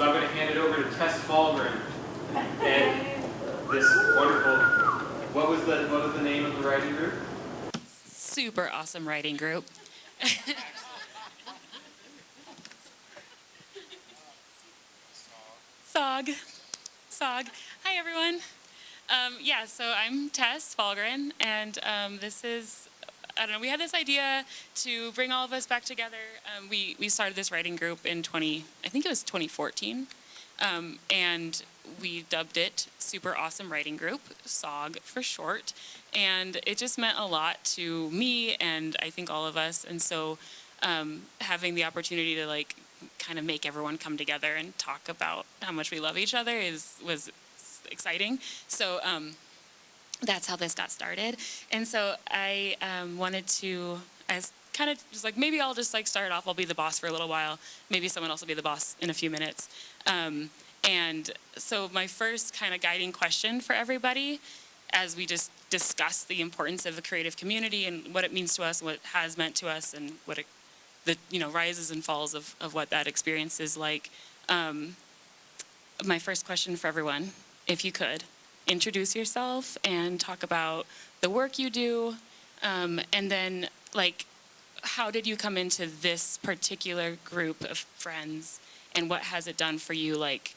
So I'm going to hand it over to Tess Fahlgren. And this wonderful, what was the name of the writing group? Super awesome writing group. SAWG. SAWG. Hi, everyone. Yeah, so I'm Tess Fahlgren, and this is, I don't know, we had this idea to bring all of us back together. We started this writing group in I think it was 2014, and we dubbed it Super Awesome Writing Group, SAWG for short, and it just meant a lot to me and I think all of us, and so having the opportunity to like kind of make everyone come together and talk about how much we love each other was exciting. So that's how this got started. And so I wanted to, as kind of just like, maybe I'll just like start off, I'll be the boss for a little while. Maybe someone else will be the boss in a few minutes. And so my first kind of guiding question for everybody, as we just discuss the importance of the creative community and what it means to us, what it has meant to us, and what it, the rises and falls of what that experience is like. My first question for everyone, if you could, introduce yourself and talk about the work you do, and then like, how did you come into this particular group of friends, and what has it done for you, like,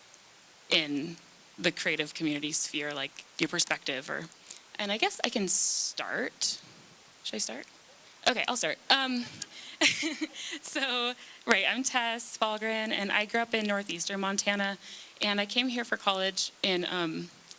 in the creative community sphere, like your perspective, and I guess I can start. Should I start? Okay, I'll start. So, right, I'm Tess Fahlgren, and I grew up in northeastern Montana, and I came here for college in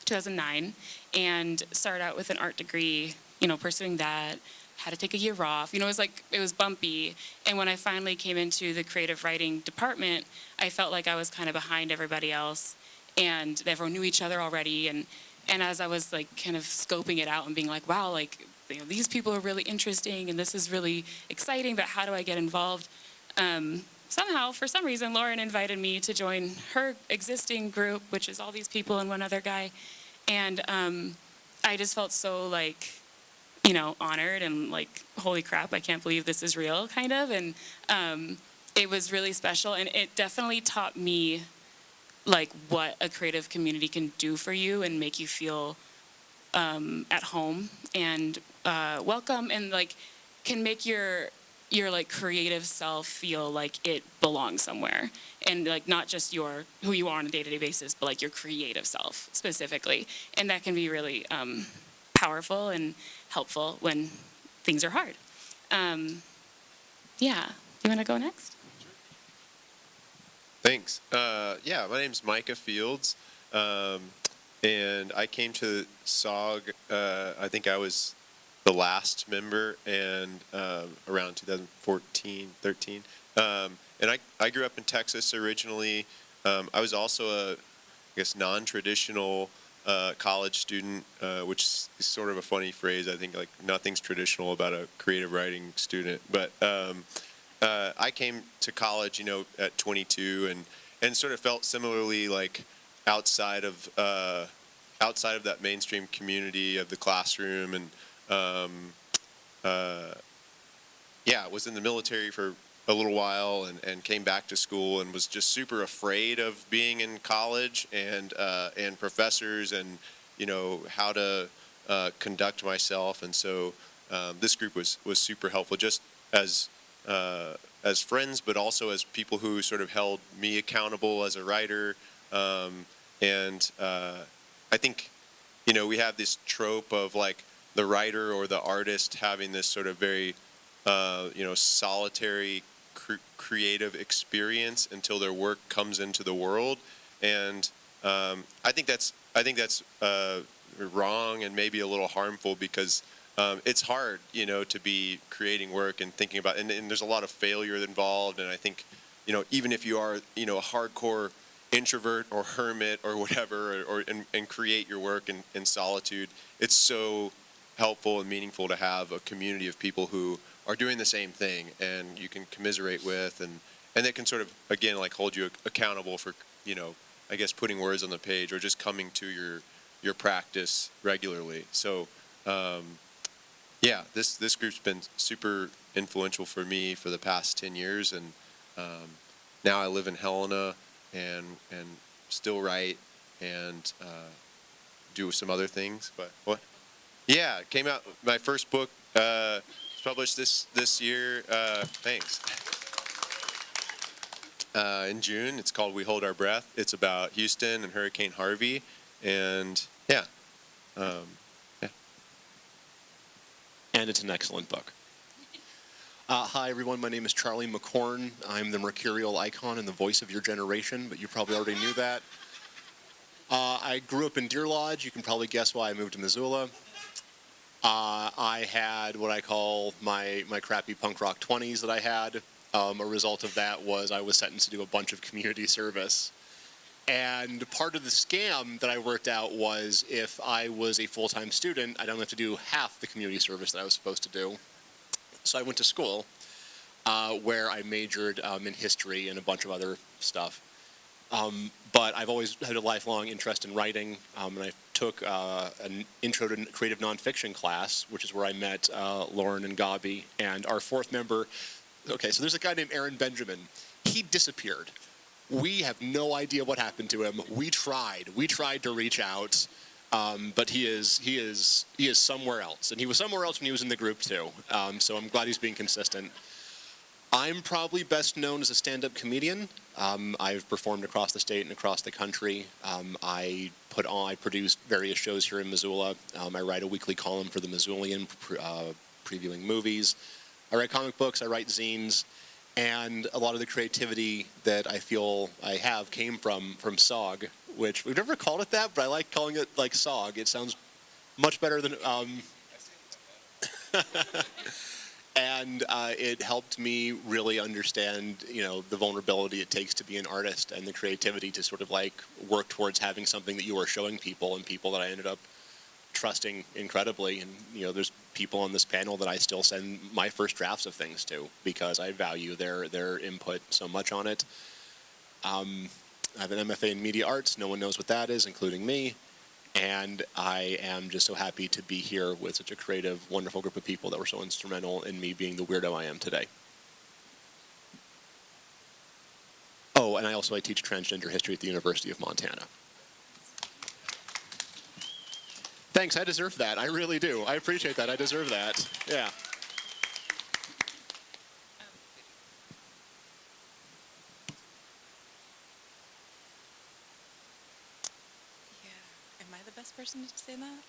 2009, and started out with an art degree, pursuing that, had to take a year off, it was bumpy, and when I finally came into the creative writing department, I felt like I was kind of behind everybody else, and everyone knew each other already, and as I was like kind of scoping it out and being like, wow, like, these people are really interesting and this is really exciting, but how do I get involved? Somehow, for some reason, Lauren invited me to join her existing group, which is all these people and one other guy, and I just felt so like, honored and like, holy crap, I can't believe this is real, kind of, and it was really special, and it definitely taught me like what a creative community can do for you and make you feel at home and welcome, and like can make your like creative self feel like it belongs somewhere, and like not just who you are on a day-to-day basis, but like your creative self specifically, and that can be really powerful and helpful when things are hard. Yeah, you want to go next? Thanks. Yeah, my name's Micah Fields, and I came to SAWG, I think I was the last member, and around 2014, 13. And I grew up in Texas originally. I was also a, non-traditional college student, which is sort of a funny phrase. I think like nothing's traditional about a creative writing student, but I came to college, at 22, and sort of felt similarly like outside of that mainstream community of the classroom, and was in the military for a little while, and came back to school, and was just super afraid of being in college and professors, and how to conduct myself, and so this group was super helpful, just as friends, but also as people who sort of held me accountable as a writer. And I think, we have this trope of like the writer or the artist having this sort of very, solitary creative experience until their work comes into the world. And I think that's wrong and maybe a little harmful, because it's hard, to be creating work and thinking about, and there's a lot of failure involved. And I think, even if you are, a hardcore introvert or hermit or whatever, and create your work in solitude, it's so helpful and meaningful to have a community of people who are doing the same thing and you can commiserate with, and that can sort of, again, like hold you accountable for, putting words on the page or just coming to your practice regularly. So, this group's been super influential for me for the past 10 years, and now I live in Helena, and still write and do some other things. But what? Yeah, it came out. My first book was published this year. Thanks. In June. It's called We Hold Our Breath. It's about Houston and Hurricane Harvey, and yeah. And it's an excellent book. Hi, everyone. My name is Charley Macorn. I'm the mercurial icon and the voice of your generation, but you probably already knew that. I grew up in Deer Lodge. You can probably guess why I moved to Missoula. I had what I call my crappy punk rock 20s that I had. A result of that was I was sentenced to do a bunch of community service. And part of the scam that I worked out was if I was a full-time student, I don't have to do half the community service that I was supposed to do. So I went to school where I majored in history and a bunch of other stuff. But I've always had a lifelong interest in writing, and I took an intro to creative nonfiction class, which is where I met Lauren and Gaaby, and our fourth member. Okay, so there's a guy named Aaron Benjamin. He disappeared. We have no idea what happened to him. We tried to reach out, but he is somewhere else, and he was somewhere else when he was in the group too. So I'm glad he's being consistent. I'm probably best known as a stand-up comedian. I've performed across the state and across the country. I produce various shows here in Missoula. I write a weekly column for the Missoulian, previewing movies. I write comic books. I write zines. And a lot of the creativity that I feel I have came from SAWG, which we've never called it that, but I like calling it like SAWG. It sounds much better than. And it helped me really understand, the vulnerability it takes to be an artist and the creativity to sort of like work towards having something that you are showing people, and people that I ended up trusting incredibly. And there's people on this panel that I still send my first drafts of things to because I value their input so much on it. I have an MFA in media arts. No one knows what that is, including me. And I am just so happy to be here with such a creative, wonderful group of people that were so instrumental in me being the weirdo I am today. Oh, and I teach transgender history at the University of Montana. Thanks, I deserve that. I really do. I appreciate that. I deserve that. Yeah. Am I the best person to say that?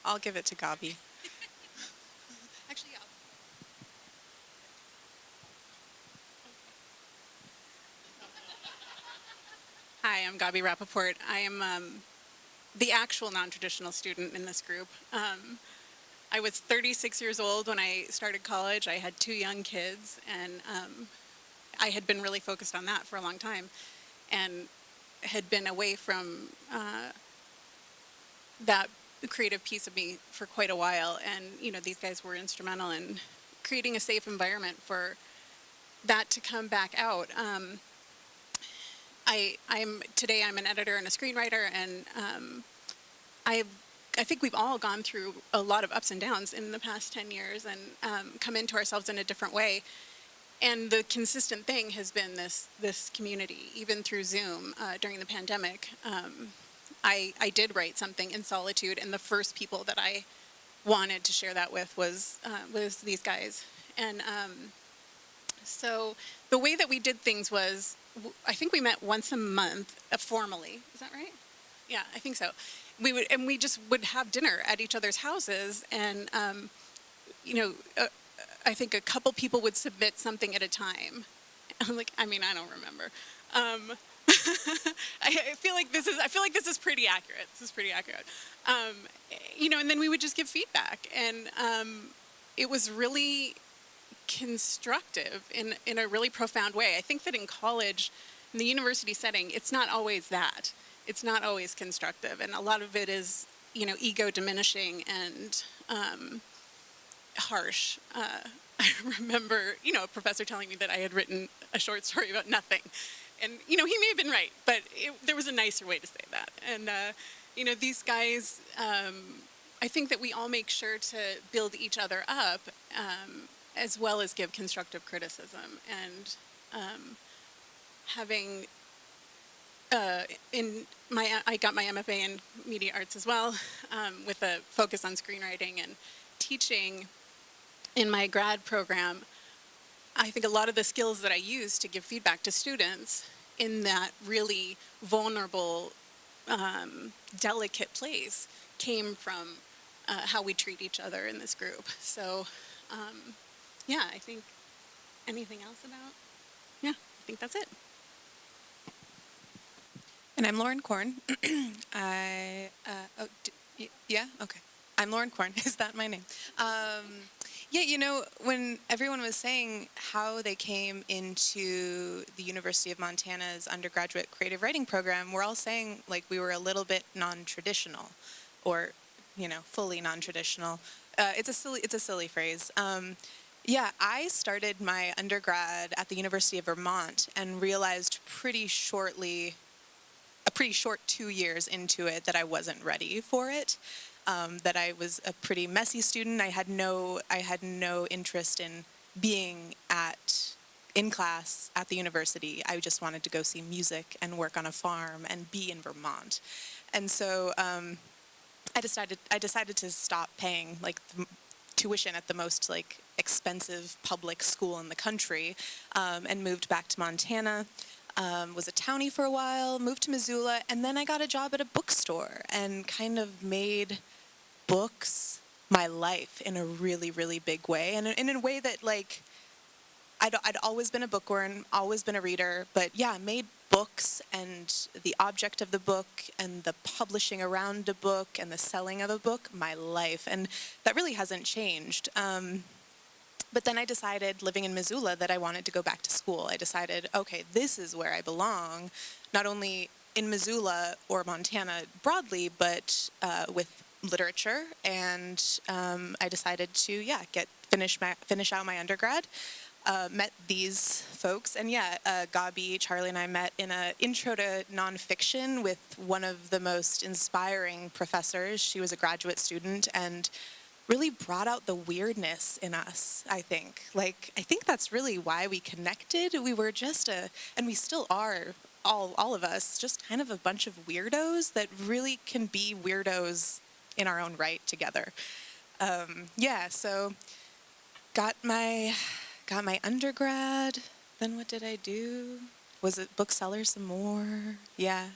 I'll give it to Gaaby. Actually, yeah. Hi, I'm Gaaby Rappaport. I am the actual non-traditional student in this group. I was 36 years old when I started college. I had 2 young kids, and I had been really focused on that for a long time, and had been away from that creative piece of me for quite a while. And these guys were instrumental in creating a safe environment for that to come back out. Today I'm an editor and a screenwriter, and I think we've all gone through a lot of ups and downs in the past 10 years and come into ourselves in a different way. And the consistent thing has been this community, even through Zoom during the pandemic. I did write something in solitude, and the first people that I wanted to share that with was these guys. And so the way that we did things was, I think we met once a month formally. Is that right? Yeah, I think so. We just would have dinner at each other's houses, and I think a couple people would submit something at a time. I don't remember. I feel like this is pretty accurate. And then we would just give feedback, and it was really constructive in a really profound way. I think that in college, in the university setting, it's not always that. It's not always constructive, and a lot of it is, ego diminishing and harsh. I remember, a professor telling me that I had written a short story about nothing. And, he may have been right, but there was a nicer way to say that. And, these guys, I think that we all make sure to build each other up, as well as give constructive criticism. And having I got my MFA in media arts as well, with a focus on screenwriting and teaching. In my grad program, I think a lot of the skills that I use to give feedback to students in that really vulnerable, delicate place came from how we treat each other in this group. So, yeah, I think anything else about? Yeah, I think that's it. And I'm Lauren Korn. Yeah, okay. I'm Lauren Korn. Is that my name? Yeah, you know, when everyone was saying how they came into the University of Montana's undergraduate creative writing program, we're all saying like we were a little bit non-traditional, or, you know, fully non-traditional. It's a silly phrase. Yeah, I started my undergrad at the University of Vermont and realized a pretty short 2 years into it, that I wasn't ready for it. That I was a pretty messy student. I had no interest in being in class at the university. I just wanted to go see music and work on a farm and be in Vermont. And so I decided to stop paying like tuition at the most like expensive public school in the country, and moved back to Montana. Was a townie for a while, moved to Missoula, and then I got a job at a bookstore and kind of made books my life in a really, really big way, and in a way that like I'd always been a bookworm, always been a reader, but yeah, made books and the object of the book and the publishing around a book and the selling of a book my life, and that really hasn't changed. But then I decided, living in Missoula, that I wanted to go back to school. I decided, okay, this is where I belong, not only in Missoula or Montana broadly, but with literature. And I decided to, finish out my undergrad. Met these folks, and Gaaby, Charley, and I met in an intro to nonfiction with one of the most inspiring professors. She was a graduate student, and really brought out the weirdness in us, I think. I think that's really why we connected. We were just and we still are, all of us, just kind of a bunch of weirdos that really can be weirdos in our own right together. So got my undergrad. Then what did I do? Was it bookseller some more? Yeah.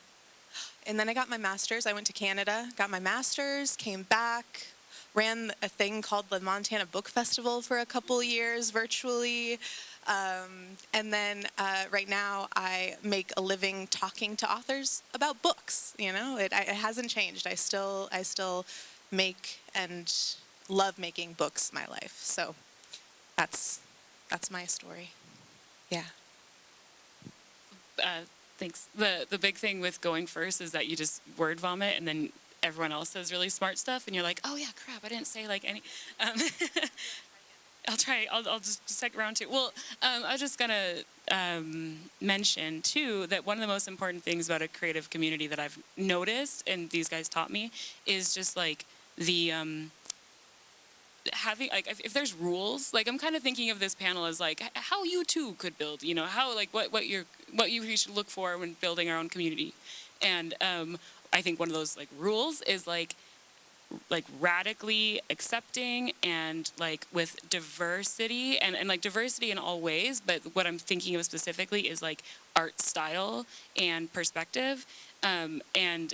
And then I got my master's. I went to Canada, got my master's, came back, ran a thing called the Montana Book Festival for a couple years virtually. And then right now I make a living talking to authors about books. You know, it hasn't changed. I still make and love making books my life. So that's my story. Yeah. Thanks. The big thing with going first is that you just word vomit, and then everyone else says really smart stuff, and you're like, oh yeah, crap, I didn't say like any. I'll try. I'll just take round two. Well, I was just gonna mention too that one of the most important things about a creative community that I've noticed, and these guys taught me, is just like the having, like, if there's rules, like I'm kind of thinking of this panel as like how you too could build, you know, how like what you should look for when building our own community, and I think one of those like rules is like radically accepting and like with diversity and like diversity in all ways, but what I'm thinking of specifically is like art style and perspective, and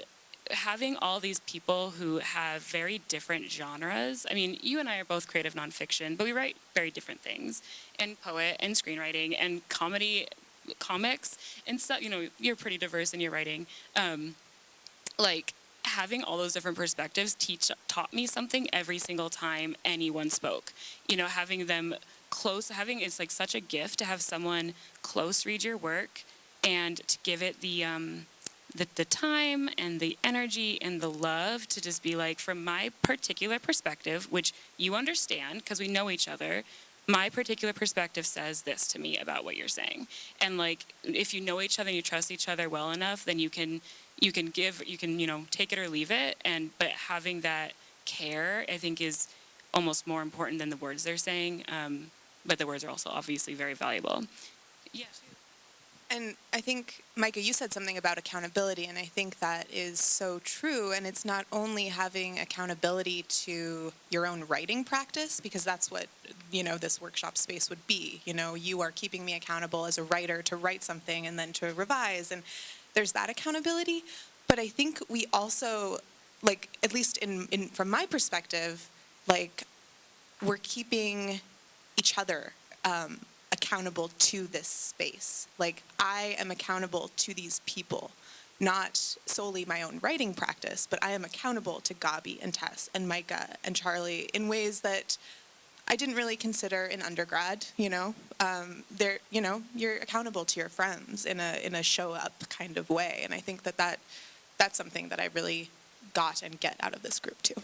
having all these people who have very different genres. I mean, you and I are both creative nonfiction, but we write very different things, and poet and screenwriting and comedy, comics and stuff. You know, you're pretty diverse in your writing. Like having all those different perspectives taught me something every single time anyone spoke. You know, having them close, it's like such a gift to have someone close read your work and to give it the time and the energy and the love to just be like, from my particular perspective, which you understand because we know each other, my particular perspective says this to me about what you're saying. And like, if you know each other and you trust each other well enough, then you can take it or leave it. But having that care, I think, is almost more important than the words they're saying. But the words are also obviously very valuable. Yeah. And I think, Micah, you said something about accountability, and I think that is so true. And it's not only having accountability to your own writing practice, because that's what, this workshop space would be. You are keeping me accountable as a writer to write something and then to revise, and there's that accountability. But I think we also, at least from my perspective, we're keeping each other accountable to this space. I am accountable to these people, not solely my own writing practice, but I am accountable to Gaaby and Tess and Micah and Charley in ways that I didn't really consider in undergrad. You're accountable to your friends in a show up kind of way, and I think that's something that I really got and get out of this group too.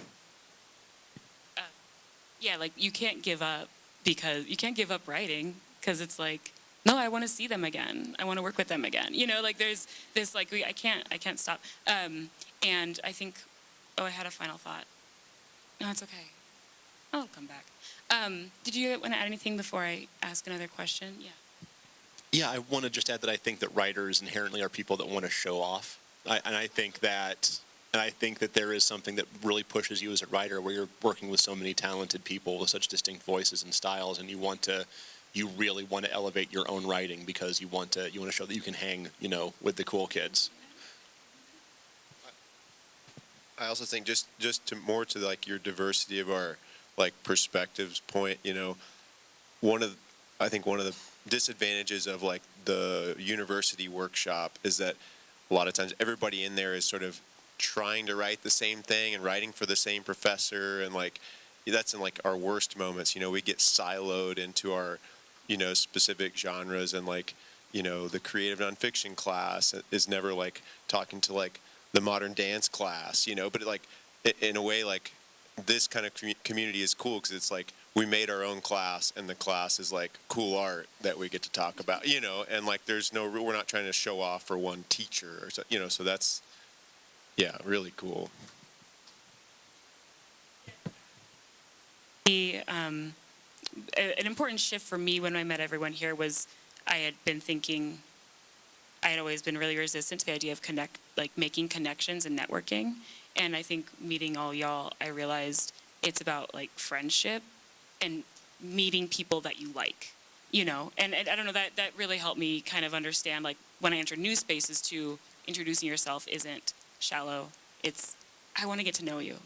You can't give up writing because it's no, I want to see them again. I want to work with them again. There's this I can't stop. And I think, I had a final thought. No, it's okay. I'll come back. Did you want to add anything before I ask another question? Yeah. Yeah, I want to just add that I think that writers inherently are people that want to show off. I think that there is something that really pushes you as a writer, where you're working with so many talented people with such distinct voices and styles, and you really want to elevate your own writing because you want to show that you can hang, with the cool kids. I also think just to your diversity of our perspectives point, one of the disadvantages of the university workshop is that a lot of times everybody in there is sort of trying to write the same thing and writing for the same professor, and that's in our worst moments. We get siloed into our specific genres, and the creative nonfiction class is never talking to the modern dance class, but in a way this kind of community is cool because it's we made our own class, and the class is cool art that we get to talk about, and there's we're not trying to show off for one teacher or so, so that's really cool. An important shift for me when I met everyone here was I had always been really resistant to the idea of making connections and networking. And I think meeting all y'all, I realized it's about friendship and meeting people that you like, and I don't know, that really helped me kind of understand when I enter new spaces too, introducing yourself isn't shallow. It's, I want to get to know you,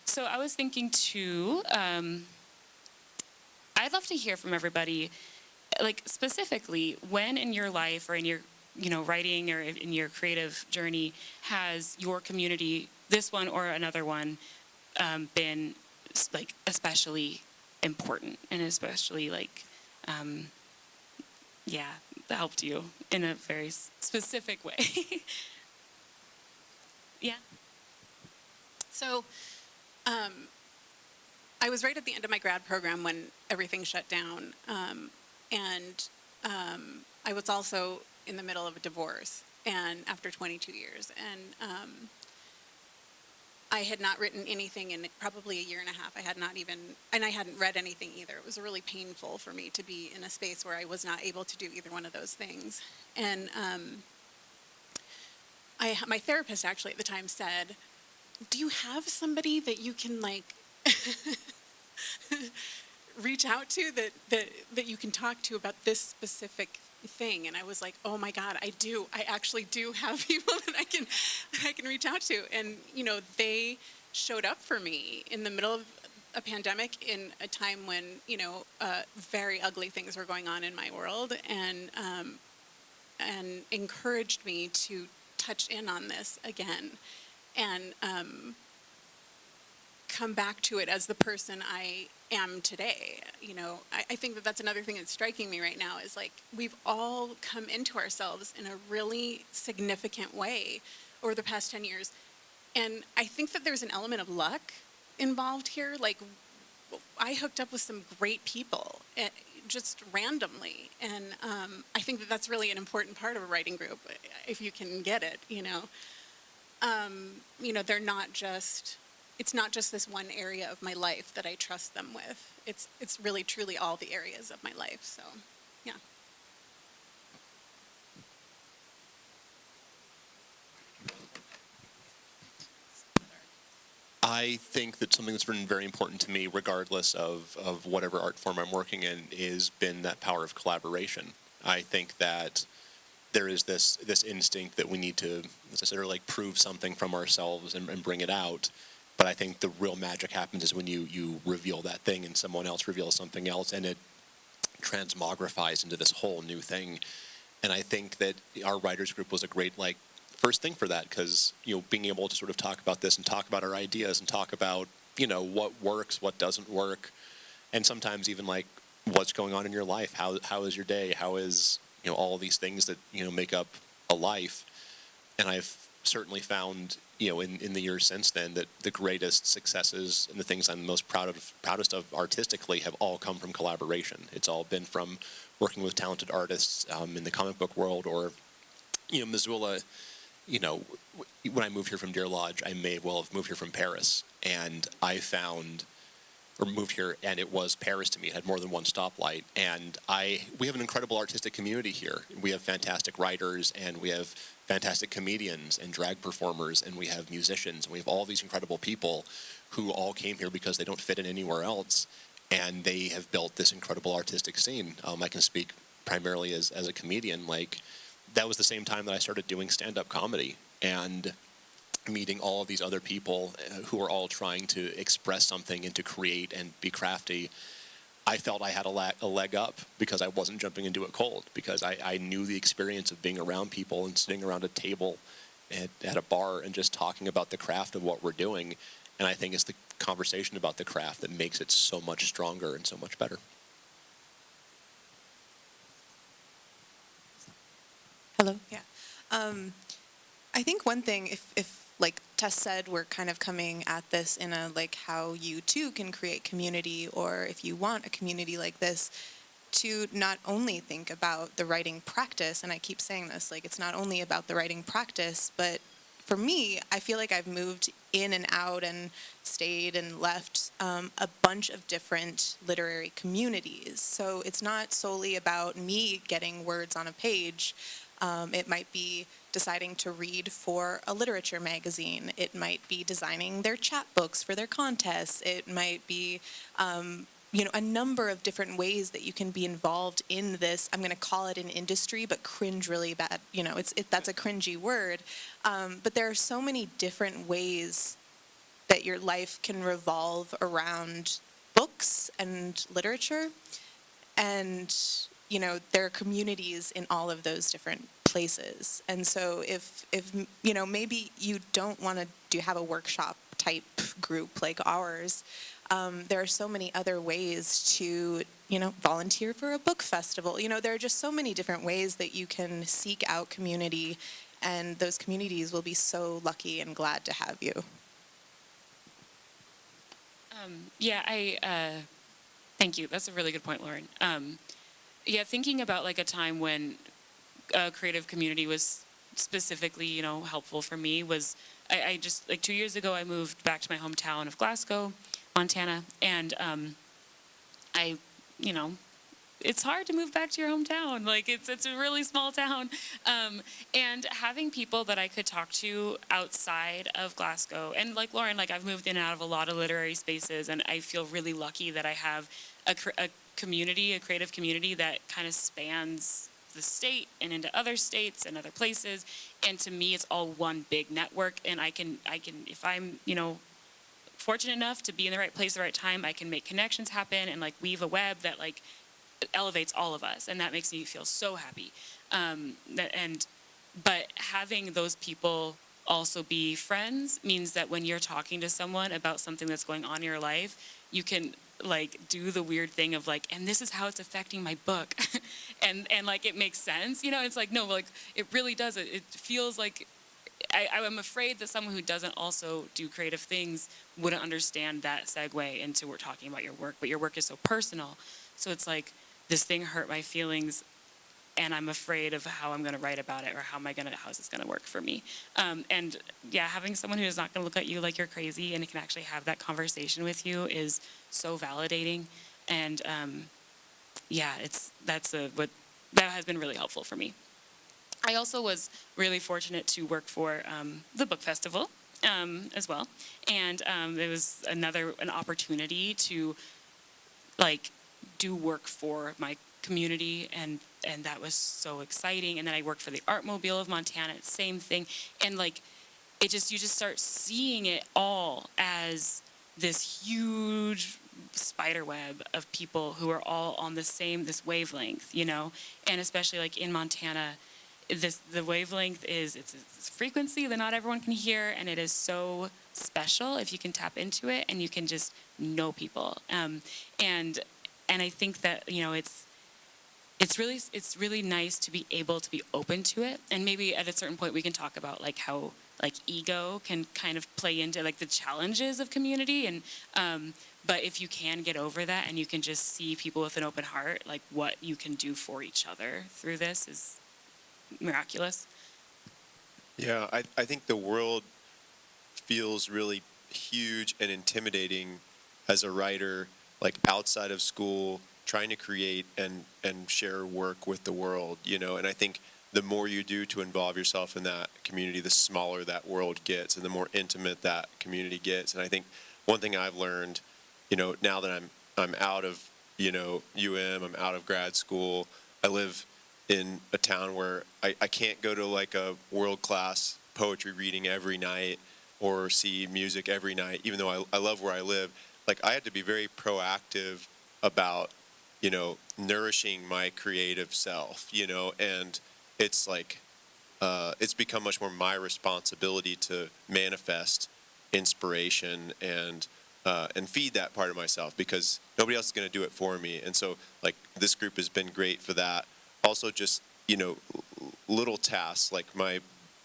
So I was thinking too, I'd love to hear from everybody, specifically when in your life or in your, writing or in your creative journey has your community, this one or another one, been especially important and especially helped you in a very specific way. Yeah. So, I was right at the end of my grad program when everything shut down, and I was also in the middle of a divorce, and after 22 years, and I had not written anything in probably a year and a half. I hadn't read anything either. It was really painful for me to be in a space where I was not able to do either one of those things, and my therapist actually at the time said, do you have somebody that you can reach out to that you can talk to about this specific thing? And I was like, oh my God, I do. I actually do have people that I can reach out to. And, they showed up for me in the middle of a pandemic in a time when, very ugly things were going on in my world, and encouraged me to touch in on this again and come back to it as the person I am today. I think that that's another thing that's striking me right now is we've all come into ourselves in a really significant way over the past 10 years. And I think that there's an element of luck involved here. I hooked up with some great people just randomly. And I think that that's really an important part of a writing group, if you can get it, they're not just, it's not just this one area of my life that I trust them with. It's really, truly all the areas of my life. So, yeah. I think that something that's been very important to me, regardless of whatever art form I'm working in, is been that power of collaboration. I think that there is this instinct that we need to, as I said, like prove something from ourselves and bring it out. But I think the real magic happens is when you reveal that thing and someone else reveals something else, and it transmogrifies into this whole new thing. And I think that our writers group was a great first thing for that, because being able to sort of talk about this and talk about our ideas and talk about what works, what doesn't work, and sometimes even what's going on in your life. How is your day? How is all these things that make up a life. And I've certainly found in the years since then that the greatest successes and the things I'm most proudest of artistically have all come from collaboration. It's all been from working with talented artists in the comic book world, or Missoula. When I moved here from Deer Lodge, I may well have moved here from Paris, and I found, or moved here, and it was Paris to me. It had more than one stoplight, and we have an incredible artistic community here. We have fantastic writers, and we have fantastic comedians and drag performers, and we have musicians, and we have all these incredible people who all came here because they don't fit in anywhere else, and they have built this incredible artistic scene. I can speak primarily as a comedian. That was the same time that I started doing stand-up comedy and meeting all of these other people who are all trying to express something and to create and be crafty. I felt I had a leg up because I wasn't jumping into it cold, because I knew the experience of being around people and sitting around a table at a bar and just talking about the craft of what we're doing. And I think it's the conversation about the craft that makes it so much stronger and so much better. Hello. Yeah. I think one thing, if like Tess said, we're kind of coming at this in a how you too can create community, or if you want a community like this, to not only think about the writing practice, and I keep saying this, it's not only about the writing practice, but for me, I feel like I've moved in and out and stayed and left a bunch of different literary communities. So it's not solely about me getting words on a page. It might be deciding to read for a literature magazine. It might be designing their chapbooks for their contests. It might be, a number of different ways that you can be involved in this. I'm going to call it an industry, but cringe really bad. That's a cringy word. But there are so many different ways that your life can revolve around books and literature. And there are communities in all of those different places. And so if maybe you don't want to have a workshop type group like ours, there are so many other ways to, volunteer for a book festival. There are just so many different ways that you can seek out community, and those communities will be so lucky and glad to have you. Thank you. That's a really good point, Lauren. Thinking about a time when a creative community was specifically, helpful for me was I just 2 years ago I moved back to my hometown of Glasgow, Montana, and it's hard to move back to your hometown. It's a really small town, and having people that I could talk to outside of Glasgow, and like Lauren, I've moved in and out of a lot of literary spaces, and I feel really lucky that I have a community, a creative community that kind of spans the state and into other states and other places. And to me, it's all one big network. And I can, if I'm, fortunate enough to be in the right place at the right time, I can make connections happen and weave a web that elevates all of us. And that makes me feel so happy. But having those people also be friends means that when you're talking to someone about something that's going on in your life, you can do the weird thing of and this is how it's affecting my book. and it makes sense, it's no, it really does. It feels I'm afraid that someone who doesn't also do creative things wouldn't understand that segue into we're talking about your work, but your work is so personal. So it's this thing hurt my feelings, and I'm afraid of how I'm going to write about it, or how is this going to work for me? Having someone who is not going to look at you like you're crazy and can actually have that conversation with you is so validating. And that has been really helpful for me. I also was really fortunate to work for the book festival as well, and it was an opportunity to do work for my community, and that was so exciting. And then I worked for the Art Mobile of Montana, same thing, and you just start seeing it all as this huge spider web of people who are all on this wavelength, and especially in Montana, the wavelength is it's a frequency that not everyone can hear, and it is so special if you can tap into it and you can just know people, and I think that it's really nice to be able to be open to it, and maybe at a certain point we can talk about how ego can kind of play into the challenges of community, and but if you can get over that and you can just see people with an open heart, what you can do for each other through this is miraculous. Yeah, I think the world feels really huge and intimidating as a writer, outside of school, trying to create and share work with the world, and I think the more you do to involve yourself in that community, the smaller that world gets and the more intimate that community gets. And I think one thing I've learned, now that I'm out of, UM, I'm out of grad school, I live in a town where I can't go to a world-class poetry reading every night or see music every night, even though I love where I live. I had to be very proactive about, nourishing my creative self, and it's it's become much more my responsibility to manifest inspiration and feed that part of myself, because nobody else is going to do it for me. And so this group has been great for that. Also just, little tasks, my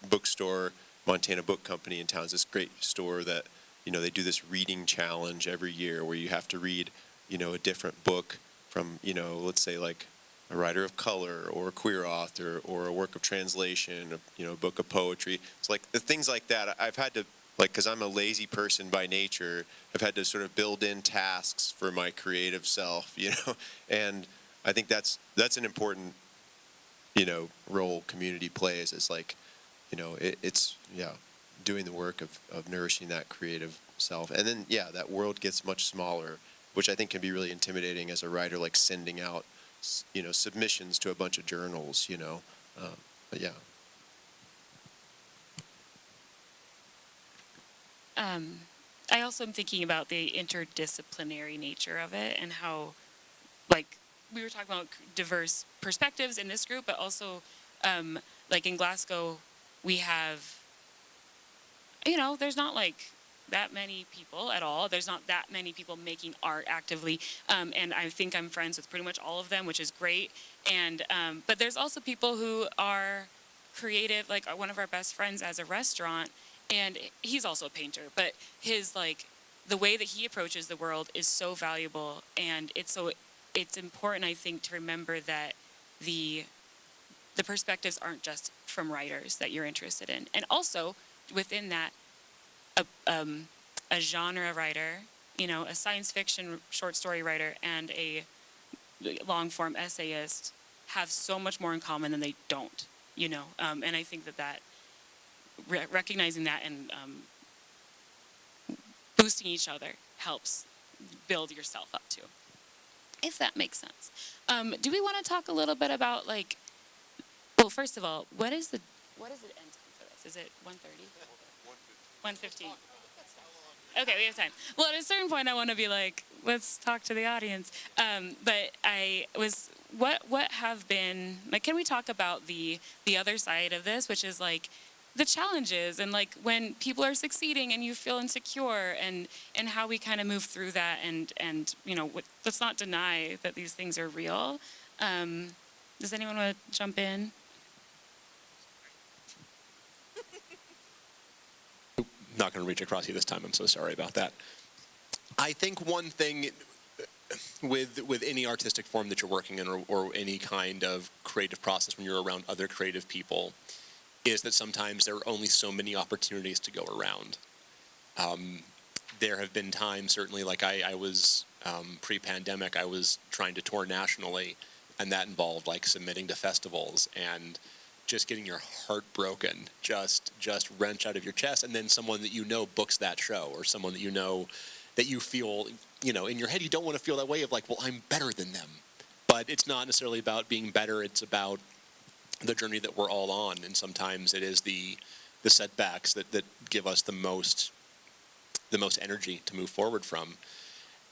bookstore, Montana Book Company in town, is this great store that, they do this reading challenge every year where you have to read, a different book from, let's say a writer of color or a queer author or a work of translation, a book of poetry. It's the things like that I've had to, because I'm a lazy person by nature, I've had to sort of build in tasks for my creative self, and I think that's an important, role community plays, is it's doing the work of nourishing that creative self. And then, that world gets much smaller, which I think can be really intimidating as a writer, sending out, submissions to a bunch of journals, but yeah. I also am thinking about the interdisciplinary nature of it, and how, we were talking about diverse perspectives in this group, but also, in Glasgow, we have, there's not that many people at all. There's not that many people making art actively, and I think I'm friends with pretty much all of them, which is great. And but there's also people who are creative, one of our best friends has a restaurant, and he's also a painter, but his the way that he approaches the world is so valuable, and it's important, I think, to remember that the perspectives aren't just from writers that you're interested in, and also within that, a genre writer, a science fiction short story writer and a long form essayist have so much more in common than they don't, and I think that recognizing that and boosting each other helps build yourself up too, if that makes sense. Do we want to talk a little bit about well, first of all, what is the end time for this? Is it 1:30? 1:15. Okay, we have time. Well, at a certain point, I want to be let's talk to the audience. But what have been, can we talk about the other side of this, which is the challenges and when people are succeeding and you feel insecure, and how we kind of move through that, and let's not deny that these things are real. Does anyone want to jump in? Not going to reach across you this time. I'm so sorry about that. I think one thing with any artistic form that you're working in, or any kind of creative process when you're around other creative people, is that sometimes there are only so many opportunities to go around. There have been times, certainly, I was pre-pandemic, I was trying to tour nationally, and that involved submitting to festivals and just getting your heart broken, just wrenched out of your chest, and then someone that you know books that show, or someone that you know that you feel, in your head you don't want to feel that way of like, well, I'm better than them. But it's not necessarily about being better, it's about the journey that we're all on, and sometimes it is the setbacks that give us the most energy to move forward from.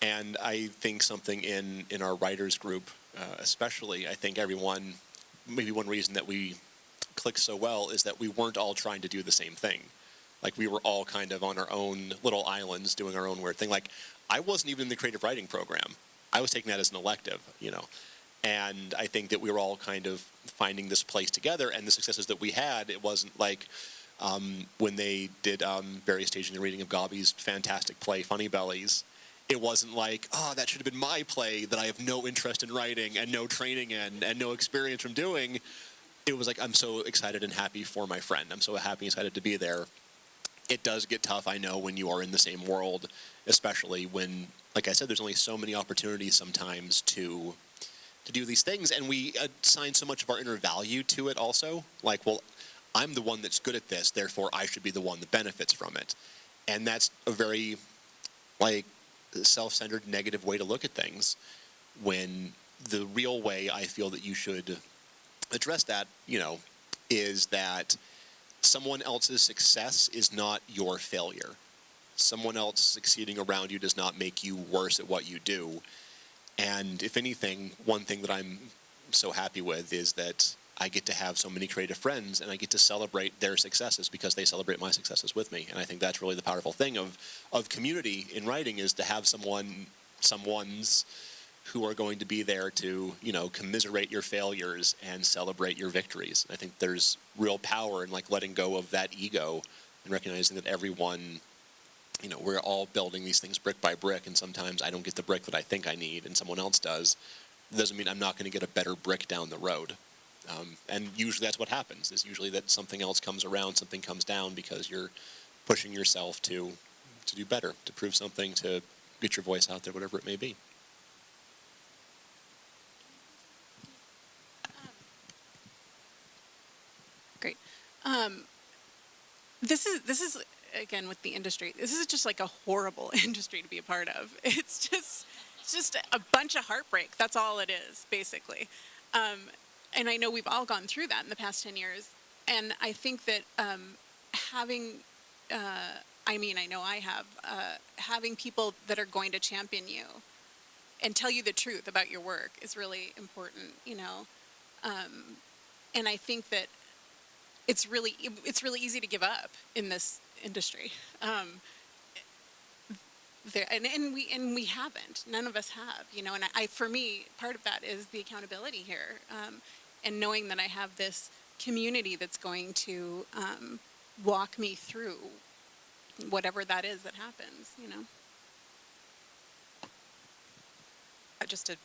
And I think something in our writers group, especially, I think everyone, maybe one reason that we clicked so well is that we weren't all trying to do the same thing. Like, we were all kind of on our own little islands doing our own weird thing. Like, I wasn't even in the creative writing program. I was taking that as an elective, And I think that we were all kind of finding this place together, and the successes that we had, it wasn't like when they did various staging and reading of Gaaby's fantastic play, Funny Bellies. It wasn't like, oh, that should have been my play that I have no interest in writing and no training in and no experience from doing. It was like, I'm so excited and happy for my friend. I'm so happy and excited to be there. It does get tough, I know, when you are in the same world, especially when, like I said, there's only so many opportunities sometimes to do these things, and we assign so much of our inner value to it also. Like, well, I'm the one that's good at this, therefore I should be the one that benefits from it. And that's a very, self-centered, negative way to look at things, when the real way I feel that you should address that, is that someone else's success is not your failure. Someone else succeeding around you does not make you worse at what you do. And if anything, one thing that I'm so happy with is that I get to have so many creative friends, and I get to celebrate their successes because they celebrate my successes with me. And I think that's really the powerful thing of community in writing, is to have someone's who are going to be there to, commiserate your failures and celebrate your victories. I think there's real power in letting go of that ego and recognizing that everyone, we're all building these things brick by brick, and sometimes I don't get the brick that I think I need and someone else does. It doesn't mean I'm not going to get a better brick down the road. And usually that's what happens, is usually that something else comes around, something comes down because you're pushing yourself to do better, to prove something, to get your voice out there, whatever it may be. Great. This is again with the industry. This is just like a horrible industry to be a part of. It's just a bunch of heartbreak. That's all it is, basically. And I know we've all gone through that in the past 10 years. And I think that I know I have, having people that are going to champion you and tell you the truth about your work is really important, And I think that it's really easy to give up in this industry. And we haven't. None of us have, And I for me, part of that is the accountability here, and knowing that I have this community that's going to walk me through whatever that is that happens, Just to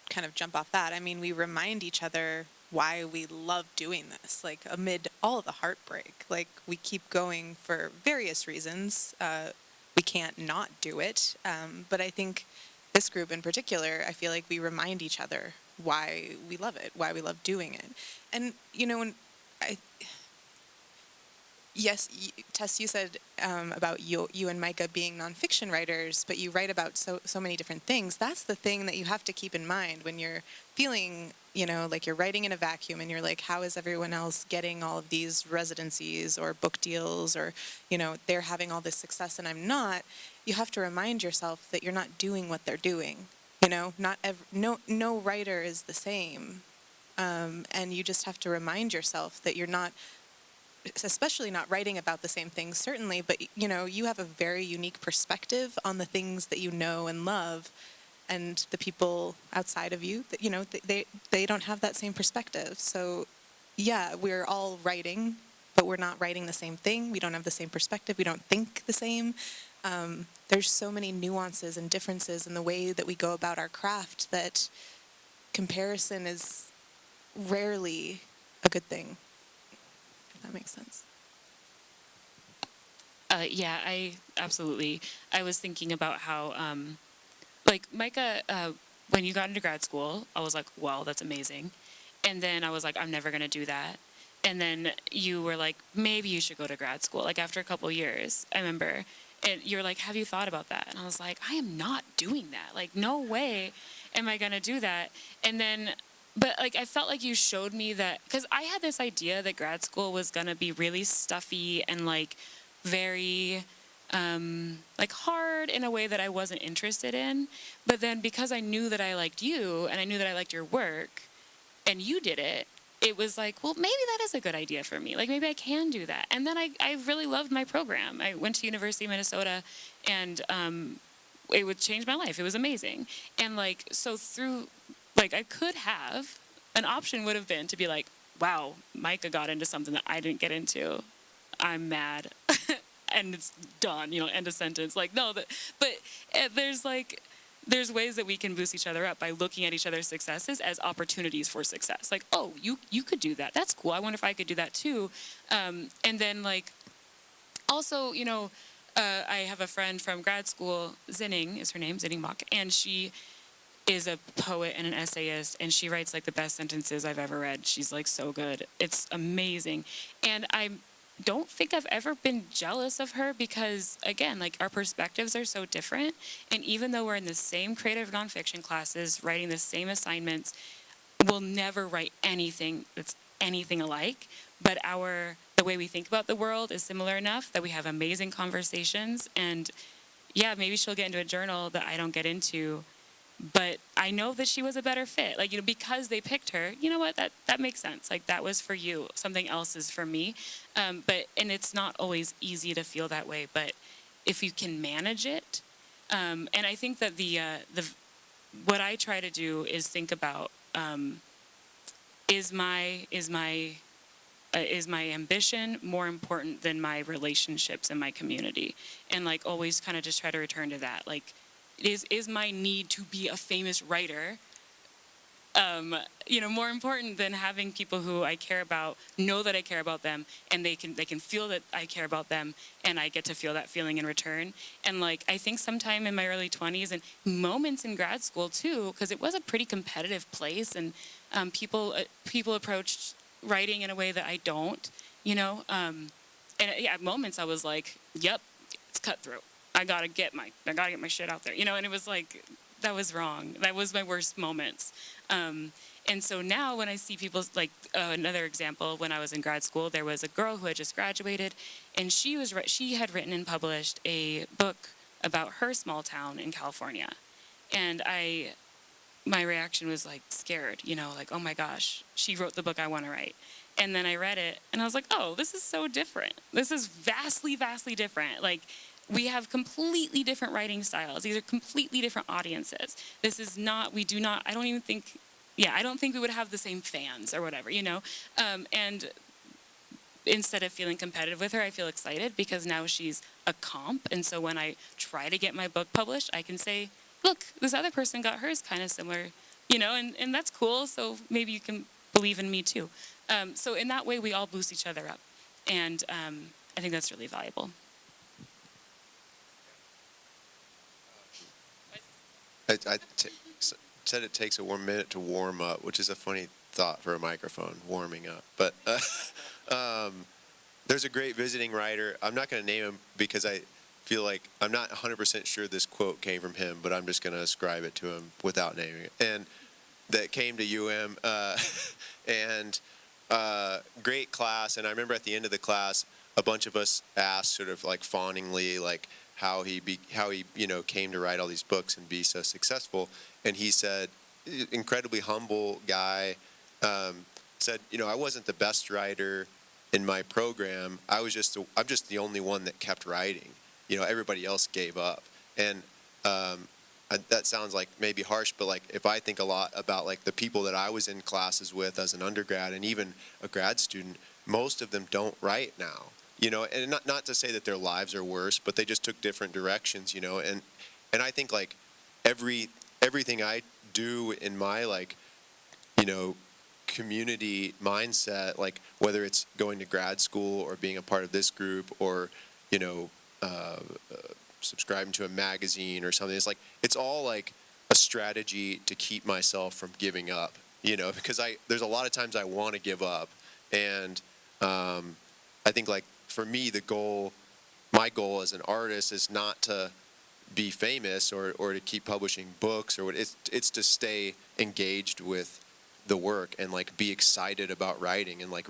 kind of jump off that, we remind each other why we love doing this. Amid all of the heartbreak, we keep going for various reasons. We can't not do it. But I think this group in particular, I feel like we remind each other why we love it, why we love doing it. And, yes, Tess, you said about you and Micah being nonfiction writers, but you write about so many different things. That's the thing that you have to keep in mind when you're feeling, like you're writing in a vacuum and you're like, how is everyone else getting all of these residencies or book deals, or, they're having all this success and I'm not. You have to remind yourself that you're not doing what they're doing. No writer is the same. And you just have to remind yourself that you're not, especially not writing about the same things, certainly, but, you have a very unique perspective on the things that you know and love, and the people outside of you, that, they don't have that same perspective. So, yeah, we're all writing, but we're not writing the same thing. We don't have the same perspective. We don't think the same. There's so many nuances and differences in the way that we go about our craft that comparison is rarely a good thing. That makes sense. Yeah, I absolutely. I was thinking about how, Micah, when you got into grad school, I was like, wow, that's amazing. And then I was like, I'm never going to do that. and then you were like, maybe you should go to grad school. Like after a couple years, I remember, and you're like, have you thought about that? And I was like, I am not doing that. Like, no way am I gonna do that. And then, but like, I felt like you showed me that, because I had this idea that grad school was gonna be really stuffy and like very like hard in a way that I wasn't interested in. But then because I knew that I liked you and I knew that I liked your work and you did it, it was like, well, maybe that is a good idea for me. Like maybe I can do that. And then I really loved my program. I went to University of Minnesota, and it would change my life. It was amazing. And like, so through, like I could have, an option would have been to be like, wow, Micah got into something that I didn't get into. I'm mad. And it's done, you know, end of sentence. Like, no, but there's ways that we can boost each other up by looking at each other's successes as opportunities for success. Like, oh, you could do that. That's cool. I wonder if I could do that too. And then like, also, you know, I have a friend from grad school, Zinning is her name, Zinning Mock, and she is a poet and an essayist, and she writes like the best sentences I've ever read. She's like so good. It's amazing. And I don't think I've ever been jealous of her because, again, like our perspectives are so different. And even though we're in the same creative nonfiction classes, writing the same assignments, we'll never write anything that's anything alike. But the way we think about the world is similar enough that we have amazing conversations. And yeah, maybe she'll get into a journal that I don't get into, but I know that she was a better fit. Like, you know, because they picked her, you know what, that makes sense. Like, that was for you. Something else is for me. And it's not always easy to feel that way, but if you can manage it, and I think that what I try to do is think about, is my ambition more important than my relationships and my community? And like always kind of just try to return to that. Like, is my need to be a famous writer, you know, more important than having people who I care about know that I care about them, and they can feel that I care about them, and I get to feel that feeling in return. And like, I think sometime in my early 20s and moments in grad school too, because it was a pretty competitive place, and people approached writing in a way that I don't, you know. And yeah, at moments I was like, yep, it's cutthroat. I gotta get my shit out there, you know. And it was like, that was wrong. That was my worst moments. And so now when I see people, like another example, when I was in grad school, there was a girl who had just graduated, and she had written and published a book about her small town in California. And my reaction was like scared, you know, like, oh my gosh, she wrote the book I want to write. And then I read it and I was like, oh, this is so different. This is vastly, vastly different. Like, we have completely different writing styles. These are completely different audiences. I don't think we would have the same fans or whatever, you know? And instead of feeling competitive with her, I feel excited because now she's a comp. And so when I try to get my book published, I can say, look, this other person got hers kind of similar, you know, and that's cool. So maybe you can believe in me too. So in that way, we all boost each other up. And I think that's really valuable. I said it takes a 1 minute to warm up, which is a funny thought for a microphone, warming up. But there's a great visiting writer. I'm not going to name him because I feel like I'm not 100% sure this quote came from him, but I'm just going to ascribe it to him without naming it. And that came to and great class. And I remember at the end of the class, a bunch of us asked sort of like fawningly, like, how he you know, came to write all these books and be so successful. And he said, incredibly humble guy, said, you know, I wasn't the best writer in my program. I'm just the only one that kept writing. You know, everybody else gave up. And that sounds like maybe harsh, but like if I think a lot about like the people that I was in classes with as an undergrad and even a grad student, most of them don't write now. You know, and not to say that their lives are worse, but they just took different directions, you know. And I think like everything I do in my, like, you know, community mindset, like whether it's going to grad school or being a part of this group or, you know, subscribing to a magazine or something, it's all like a strategy to keep myself from giving up, you know, because there's a lot of times I want to give up, and I think like for me, my goal as an artist is not to be famous or to keep publishing books or what. It's to stay engaged with the work and like be excited about writing and like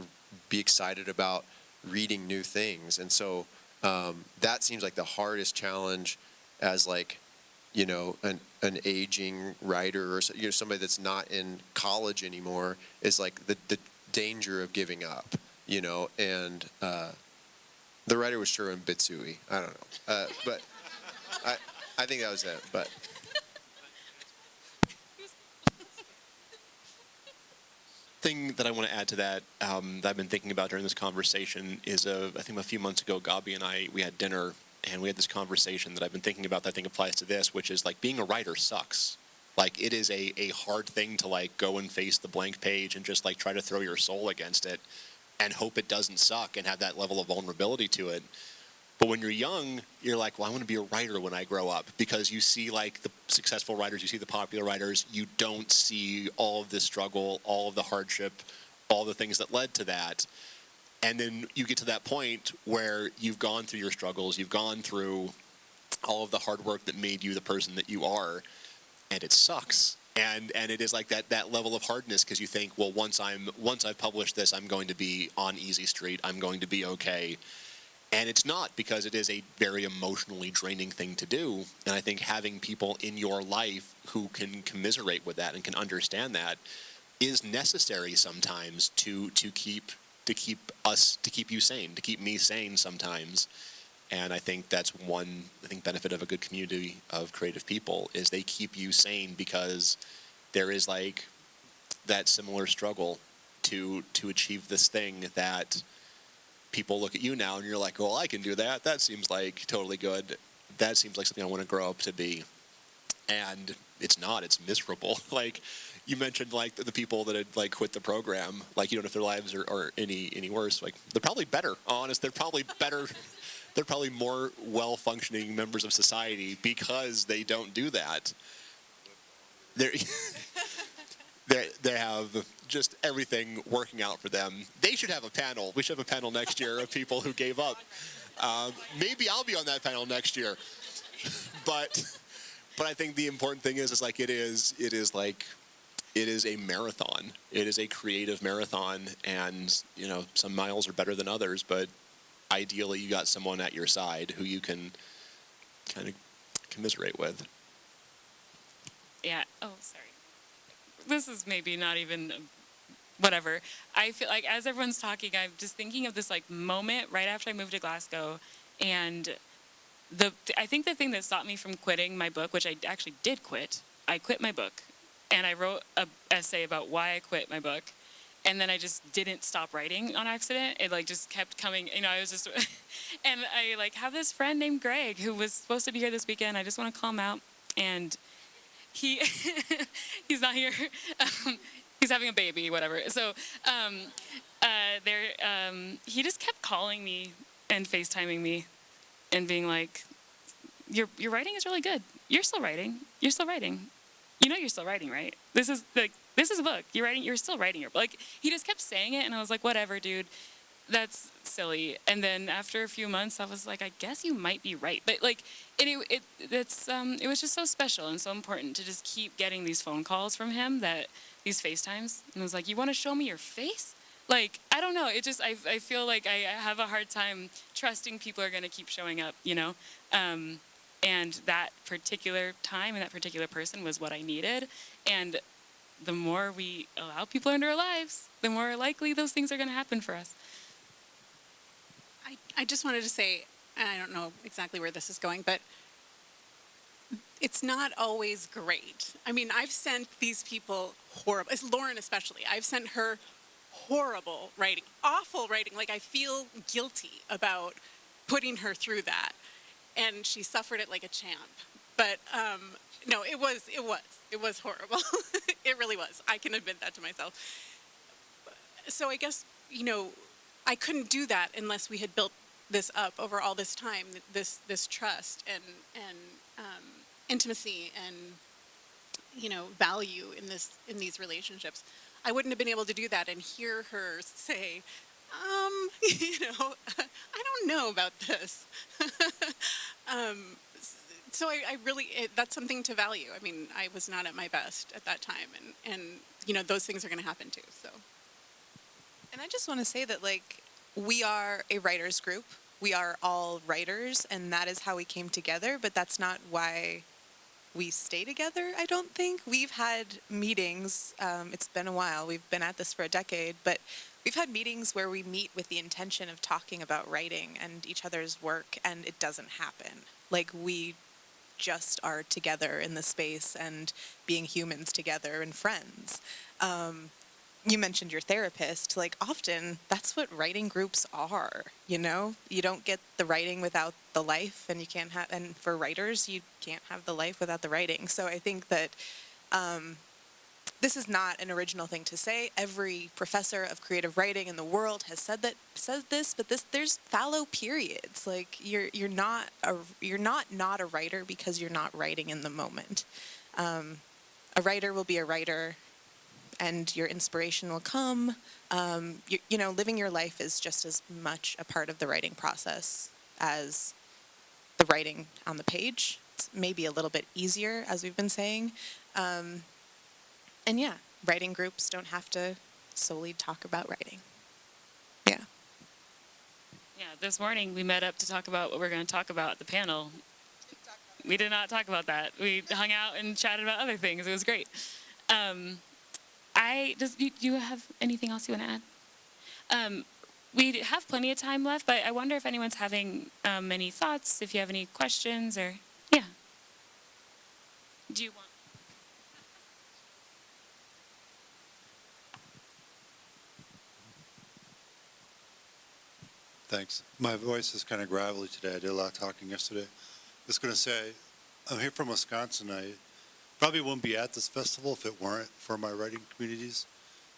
be excited about reading new things. And so that seems like the hardest challenge as like, you know, an aging writer or somebody that's not in college anymore is like the danger of giving up, you know. And the writer was Shuren Bitsui. I don't know, but I think that was it. But thing that I want to add to that that I've been thinking about during this conversation is I think a few months ago, Gaaby and I, we had dinner and we had this conversation that I've been thinking about that I think applies to this, which is like being a writer sucks. Like it is a hard thing to like go and face the blank page and just like try to throw your soul against it and hope it doesn't suck and have that level of vulnerability to it. But when you're young, you're like, well, I want to be a writer when I grow up, because you see like the successful writers, you see the popular writers, you don't see all of the struggle, all of the hardship, all the things that led to that. And then you get to that point where you've gone through your struggles, you've gone through all of the hard work that made you the person that you are, and it sucks. And it is like that level of hardness, because you think, well, once I've published this, I'm going to be on easy street, I'm going to be okay. And it's not, because it is a very emotionally draining thing to do. And I think having people in your life who can commiserate with that and can understand that is necessary sometimes to keep you sane, to keep me sane sometimes. And I think that's one benefit of a good community of creative people is they keep you sane, because there is like that similar struggle to achieve this thing that people look at you now and you're like, well, I can do that. That seems like totally good. That seems like something I want to grow up to be. And it's not. It's miserable. Like you mentioned, like the people that had like quit the program, like you don't know if their lives are any worse. Like they're probably better. Honest, they're probably better. They're probably more well-functioning members of society because they don't do that. They have just everything working out for them. They should have a panel. We should have a panel next year of people who gave up. Maybe I'll be on that panel next year. But I think the important thing is like it is a marathon. It is a creative marathon, and you know some miles are better than others. But ideally, you got someone at your side who you can kind of commiserate with. Yeah. Oh, sorry. This is maybe not even whatever. I feel like as everyone's talking, I'm just thinking of this like moment right after I moved to Glasgow, and I think the thing that stopped me from quitting my book, which I actually did quit, I quit my book, and I wrote an essay about why I quit my book, and then I just didn't stop writing on accident. It like just kept coming, you know, I was just, and I like have this friend named Greg who was supposed to be here this weekend. I just want to call him out, and he's not here. He's having a baby, whatever. So he just kept calling me and FaceTiming me and being like, your writing is really good. You're still writing. You're still writing. You know you're still writing, right? This is a book. You're writing. You're still writing your book. Like he just kept saying it, and I was like, whatever, dude. That's silly. And then after a few months, I was like, I guess you might be right. But like, it was just so special and so important to just keep getting these phone calls from him, these FaceTimes. And I was like, you want to show me your face? Like, I don't know. It just, I feel like I have a hard time trusting people are going to keep showing up, you know? And that particular time and that particular person was what I needed. And the more we allow people into our lives, the more likely those things are going to happen for us. I just wanted to say, and I don't know exactly where this is going, but it's not always great. I mean, I've sent these people horrible, Lauren especially, I've sent her horrible writing, awful writing. Like I feel guilty about putting her through that. And she suffered it like a champ. But no, it was horrible. It really was. I can admit that to myself. So I guess, you know, I couldn't do that unless we had built this up over all this time, this trust and intimacy and, you know, value in these relationships. I wouldn't have been able to do that and hear her say, I don't know about this. So I really, that's something to value. I mean, I was not at my best at that time, and those things are going to happen too. So. And I just want to say that, like, we are a writers group. We are all writers, and that is how we came together, but that's not why we stay together, I don't think. We've had meetings, it's been a while, we've been at this for a decade, but we've had meetings where we meet with the intention of talking about writing and each other's work, and it doesn't happen. Like, we just are together in the space and being humans together and friends. You mentioned your therapist. Like, often that's what writing groups are, you don't get the writing without the life, and you can't have, and for writers, you can't have the life without the writing. So I think that this is not an original thing to say. Every professor of creative writing in the world says this, but there's fallow periods. Like, you're not a writer because you're not writing in the moment. A writer will be a writer, and your inspiration will come. Living your life is just as much a part of the writing process as the writing on the page. It's maybe a little bit easier, as we've been saying. And yeah, writing groups don't have to solely talk about writing. Yeah. Yeah, this morning we met up to talk about what we're going to talk about at the panel. We did not talk about that. We hung out and chatted about other things. It was great. Do you have anything else you want to add? We have plenty of time left, but I wonder if anyone's having any thoughts, if you have any questions, or, yeah. Do you want? Thanks. My voice is kind of gravelly today. I did a lot of talking yesterday. Just going to say, I'm here from Wisconsin. I probably wouldn't be at this festival if it weren't for my writing communities.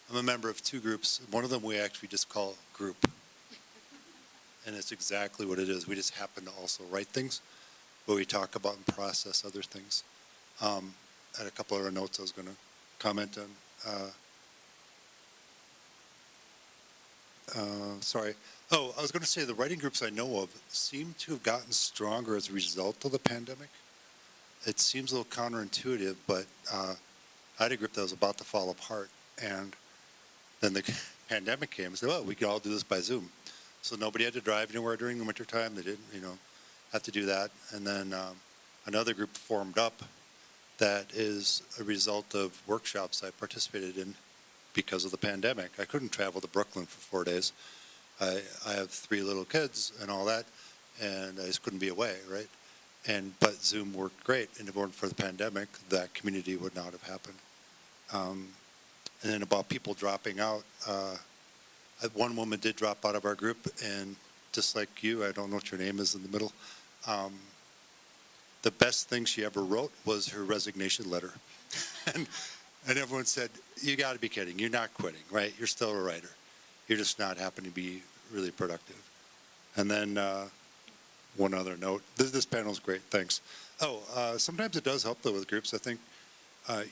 I'm a member of two groups. One of them we actually just call group. And it's exactly what it is. We just happen to also write things, but we talk about and process other things. I had a couple other notes I was going to comment on. Sorry. Oh, I was going to say the writing groups I know of seem to have gotten stronger as a result of the pandemic. It seems a little counterintuitive, but I had a group that was about to fall apart, and then the pandemic came and said, well, we can all do this by Zoom. So nobody had to drive anywhere during the wintertime. They didn't, have to do that. And then another group formed up that is a result of workshops I participated in because of the pandemic. I couldn't travel to Brooklyn for 4 days. I have 3 little kids and all that, and I just couldn't be away, right? But Zoom worked great, and if it weren't for the pandemic, that community would not have happened. And then about people dropping out, one woman did drop out of our group, and just like you, I don't know what your name is in the middle, the best thing she ever wrote was her resignation letter. and everyone said, you got to be kidding. You're not quitting, right? You're still a writer. You're just not happening to be really productive. And then one other note. This panel's great. Thanks. Sometimes it does help, though, with groups. I think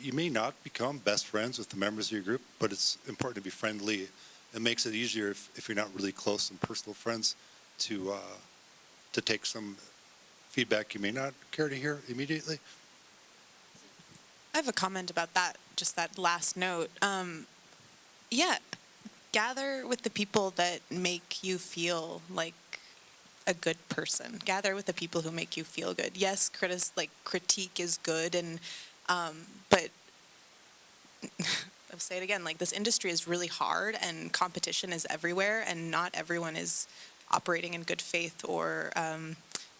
you may not become best friends with the members of your group, but it's important to be friendly. It makes it easier if you're not really close and personal friends to take some feedback you may not care to hear immediately. I have a comment about that, just that last note. Yeah, gather with the people that make you feel like a good person. Gather with the people who make you feel good. Yes, critique is good, and but I'll say it again, like, this industry is really hard and competition is everywhere, and not everyone is operating in good faith, or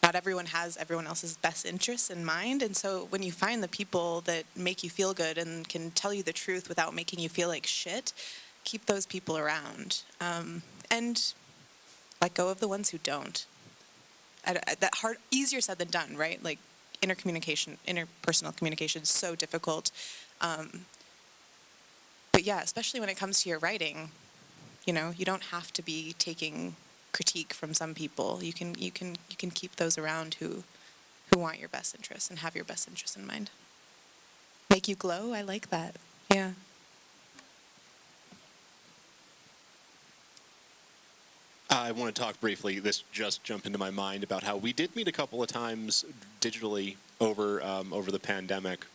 not everyone has everyone else's best interests in mind. And so when you find the people that make you feel good and can tell you the truth without making you feel like shit, keep those people around. And let go of the ones who don't. Easier said than done, right? Like, interpersonal communication is so difficult. But yeah, especially when it comes to your writing, you don't have to be taking critique from some people. You can keep those around who want your best interests and have your best interests in mind. Make you glow? I like that. Yeah. I want to talk briefly. This just jumped into my mind about how we did meet a couple of times digitally over the pandemic,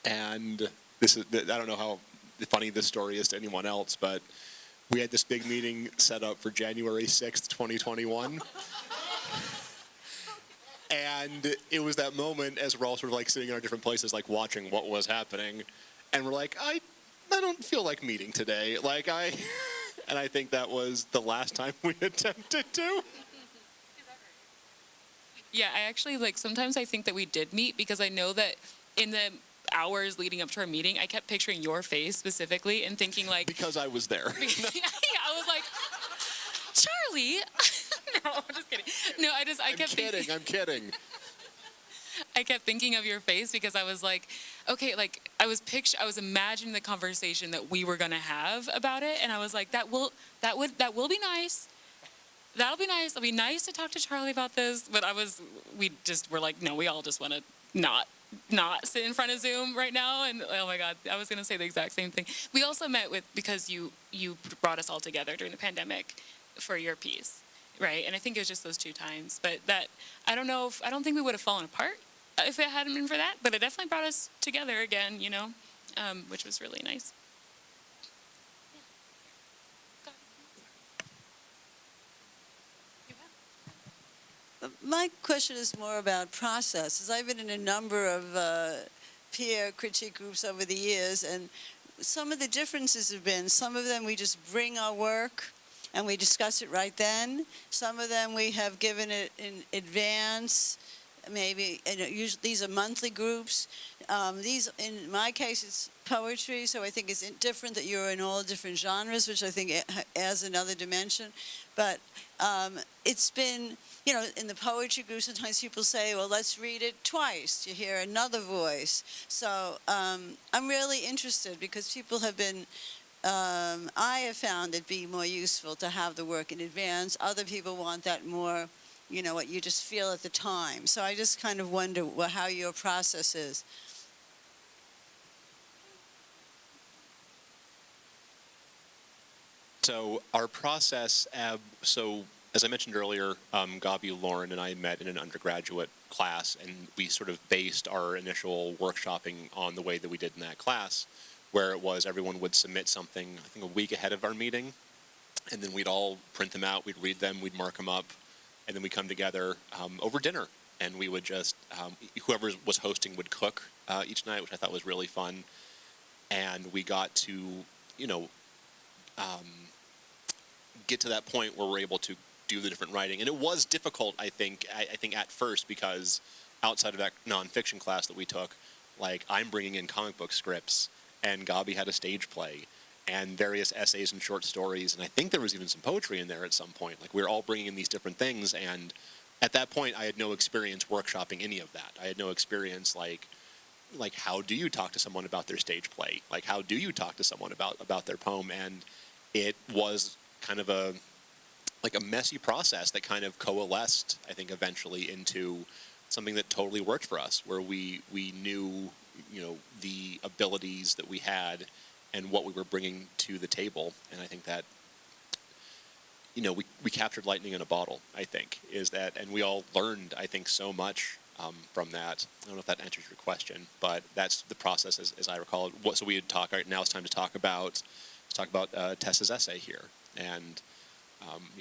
and this is I don't know how funny this story is to anyone else, but we had this big meeting set up for January 6th, 2021. And it was that moment as we're all sort of like sitting in our different places, like watching what was happening, and we're like, I don't feel like meeting today. And I think that was the last time we attempted to. Yeah, I actually, sometimes I think that we did meet because I know that in the hours leading up to our meeting, I kept picturing your face specifically and thinking Because I was there. yeah, I was like, Charley. No, I'm just kidding. No, I kept thinking. I'm kidding. I kept thinking of your face because I was like, okay, I was imagining the conversation that we were gonna have about it, and I was like, that will be nice. That'll be nice. It'll be nice to talk to Charley about this. But we just were like, no, we all just want to not sit in front of Zoom right now. And oh my God, I was gonna say the exact same thing. We also met because you brought us all together during the pandemic for your piece, right? And I think it was just those 2 times. But I don't think we would have fallen apart if it hadn't been for that, but it definitely brought us together again, which was really nice. My question is more about process. As I've been in a number of peer critique groups over the years, and some of the differences have been, some of them we just bring our work and we discuss it right then. Some of them we have given it in advance. Maybe, and usually these are monthly groups. These, in my case, it's poetry, so I think it's different that you're in all different genres, which I think adds another dimension. But it's been, in the poetry group, sometimes people say, well, let's read it twice. You hear another voice. So I'm really interested because people have been, I have found it be more useful to have the work in advance. Other people want that more, what you just feel at the time. So I just kind of wonder how your process is. So our process, so as I mentioned earlier, Gaaby, Lauren, and I met in an undergraduate class, and we sort of based our initial workshopping on the way that we did in that class, where it was everyone would submit something, I think, a week ahead of our meeting, and then we'd all print them out, we'd read them, we'd mark them up, and then we come together over dinner, and we would just, whoever was hosting would cook each night, which I thought was really fun, and we got to, get to that point where we're able to do the different writing. And it was difficult, I think at first, because outside of that nonfiction class that we took, I'm bringing in comic book scripts, and Gaaby had a stage play, and various essays and short stories, and I think there was even some poetry in there at some point. We were all bringing in these different things, and at that point, I had no experience workshopping any of that. I had no experience, how do you talk to someone about their stage play? How do you talk to someone about their poem? And it was kind of a messy process that kind of coalesced, I think, eventually into something that totally worked for us, where we knew, the abilities that we had and what we were bringing to the table. And I think that, we captured lightning in a bottle, I think, is that, and we all learned, I think, so much from that. I don't know if that answers your question, but that's the process as I recall it. So we had talked, all right, now it's time to talk about Tess's essay here. And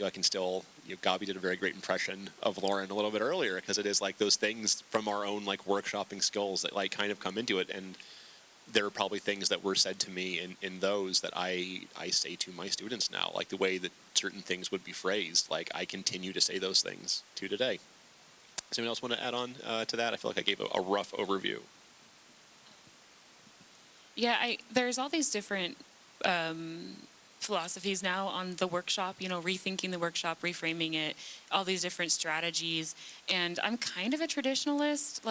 I can still, Gaaby did a very great impression of Lauren a little bit earlier, because it is those things from our own workshopping skills that kind of come into it. And there are probably things that were said to me in those that I say to my students now, the way that certain things would be phrased. I continue to say those things to today. Does anyone else want to add on to that? I feel like I gave a rough overview. Yeah, there's all these different philosophies now on the workshop, rethinking the workshop, reframing it, all these different strategies. And I'm kind of a traditionalist.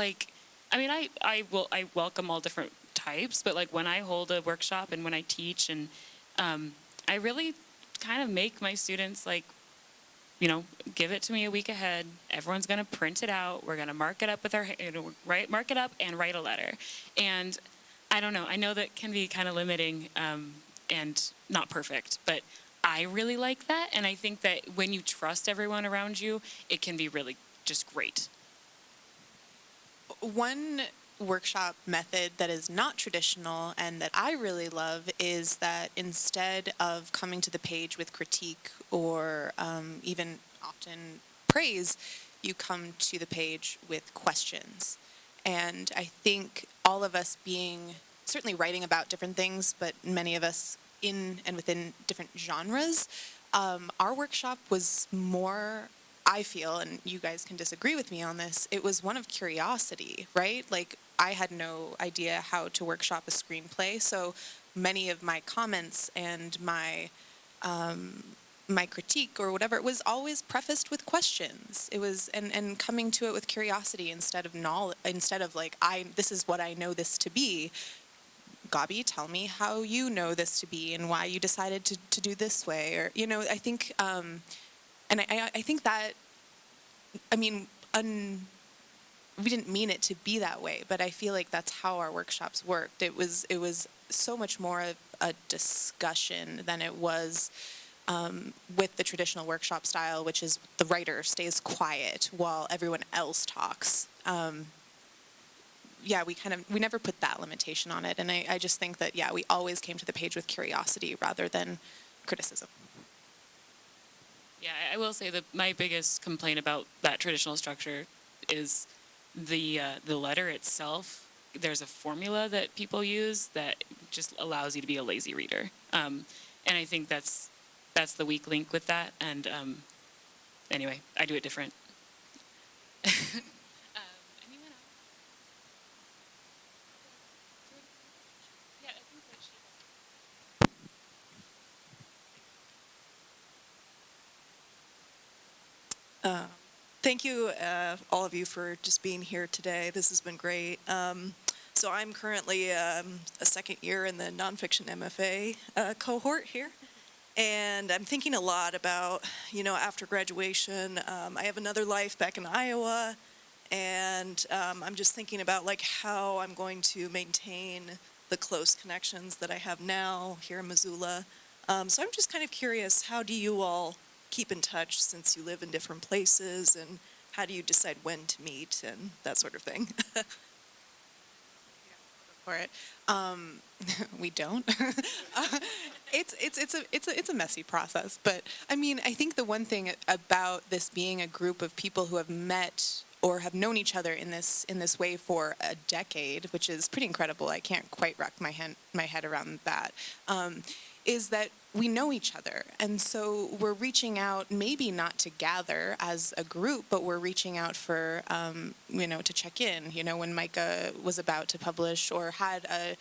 I welcome all different types, but when I hold a workshop and when I teach, and I really kind of make my students give it to me a week ahead. Everyone's going to print it out. We're going to mark it up with mark it up and write a letter. And I don't know. I know that can be kind of limiting and not perfect, but I really like that, and I think that when you trust everyone around you, it can be really just great. One workshop method that is not traditional and that I really love is that instead of coming to the page with critique or even often praise, you come to the page with questions. And I think all of us being certainly writing about different things, but many of us in and within different genres, our workshop was more, I feel, and you guys can disagree with me on this, it was one of curiosity, right? Like, I had no idea how to workshop a screenplay, so many of my comments and my critique or whatever, it was always prefaced with questions. It was and coming to it with curiosity instead of knowledge, instead of like, this is what I know this to be. Gaaby, tell me how you know this to be and why you decided to do this way, or I think and I think that, I mean, we didn't mean it to be that way, but I feel like that's how our workshops worked. It was so much more of a discussion than it was with the traditional workshop style, which is the writer stays quiet while everyone else talks. Yeah, we never put that limitation on it, and I just think that, yeah, we always came to the page with curiosity rather than criticism. Yeah, I will say that my biggest complaint about that traditional structure is the letter itself. There's a formula that people use that just allows you to be a lazy reader, and I think that's the weak link with that. And anyway, I do it different. Anyone else? Yeah, I think that she Thank you, all of you, for just being here today. This has been great. So I'm currently a second year in the nonfiction MFA cohort here. And I'm thinking a lot about, after graduation, I have another life back in Iowa. And I'm just thinking about, like, how I'm going to maintain the close connections that I have now here in Missoula. So I'm just kind of curious, how do you all keep in touch since you live in different places, and how do you decide when to meet and that sort of thing? For it, we don't. It's a messy process, but I mean, I think the one thing about this being a group of people who have met or have known each other in this way for a decade, which is pretty incredible. I can't quite wrap my head around that. Is that we know each other, and so we're reaching out, maybe not to gather as a group, but we're reaching out for, to check in. When Micah was about to publish or had a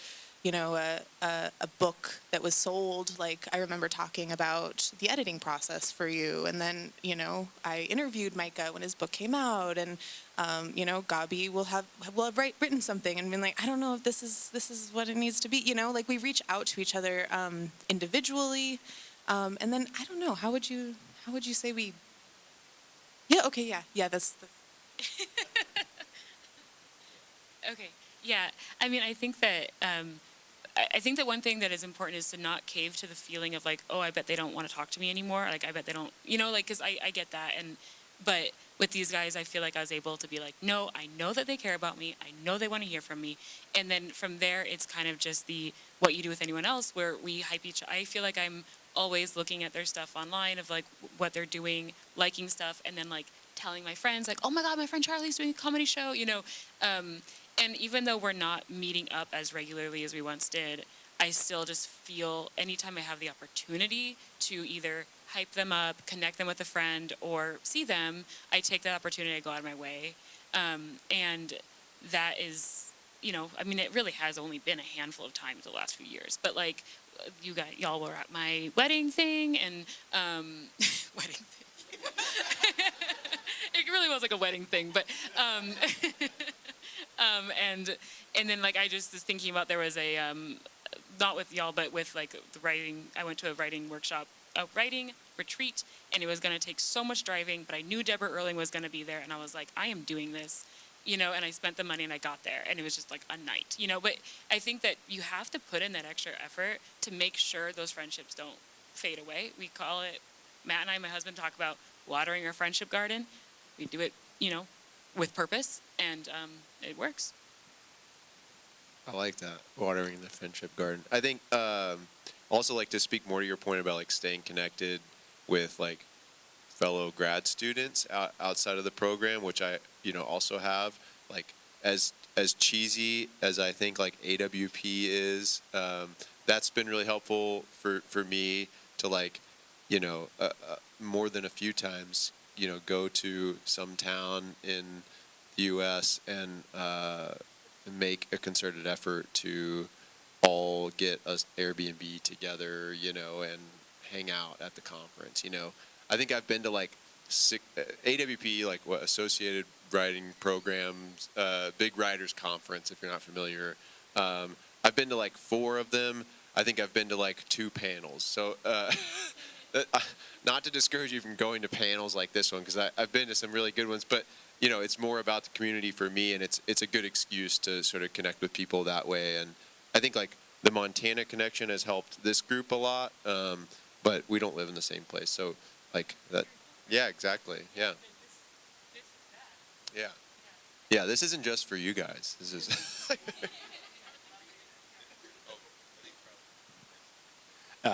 book that was sold, like, I remember talking about the editing process for you, and then, I interviewed Micah when his book came out, and, Gaaby will have written something and been like, I don't know if this is what it needs to be, like, we reach out to each other individually, and then, I don't know, how would you say we, yeah, that's Okay. Yeah. I mean, I think that one thing that is important is to not cave to the feeling of like, oh, I bet they don't want to talk to me anymore. Like, I bet they don't, because I get that. But with these guys, I feel like I was able to be like, no, I know that they care about me. I know they want to hear from me. And then from there, it's kind of just what you do with anyone else, where we hype I feel like I'm always looking at their stuff online of like what they're doing, liking stuff, and then like telling my friends like, oh my God, my friend Charley's doing a comedy show, and even though we're not meeting up as regularly as we once did, I still just feel anytime I have the opportunity to either hype them up, connect them with a friend, or see them, I take that opportunity to go out of my way. And that is, I mean, it really has only been a handful of times the last few years. But like, y'all were at my wedding thing, and wedding thing. It really was like a wedding thing, but and then like I just was thinking about, there was a not with y'all, but with like the writing. I went to a writing workshop, a writing retreat, and it was going to take so much driving, but I knew Deborah Erling was going to be there, and I was like, I am doing this, and I spent the money and I got there, and it was just like a night, but I think that you have to put in that extra effort to make sure those friendships don't fade away. We call it, Matt and I, my husband, talk about watering our friendship garden. We do it, with purpose, and it works. I like that, watering the friendship garden. I think also like to speak more to your point about like staying connected with like fellow grad students outside of the program, which I also have. Like as cheesy as I think like AWP is, that's been really helpful for me to like more than a few times go to some town in the U.S. and make a concerted effort to all get us Airbnb together, and hang out at the conference. I think I've been to like AWP, like what Associated Writing Programs, Big Writers Conference, if you're not familiar. I've been to like 4 of them. I think I've been to like 2 panels. So not to discourage you from going to panels like this one, because I've been to some really good ones, but it's more about the community for me, and it's a good excuse to sort of connect with people that way. And I think like the Montana connection has helped this group a lot, but we don't live in the same place, so like that. Yeah, exactly. Yeah. Yeah. Yeah. This isn't just for you guys. This is.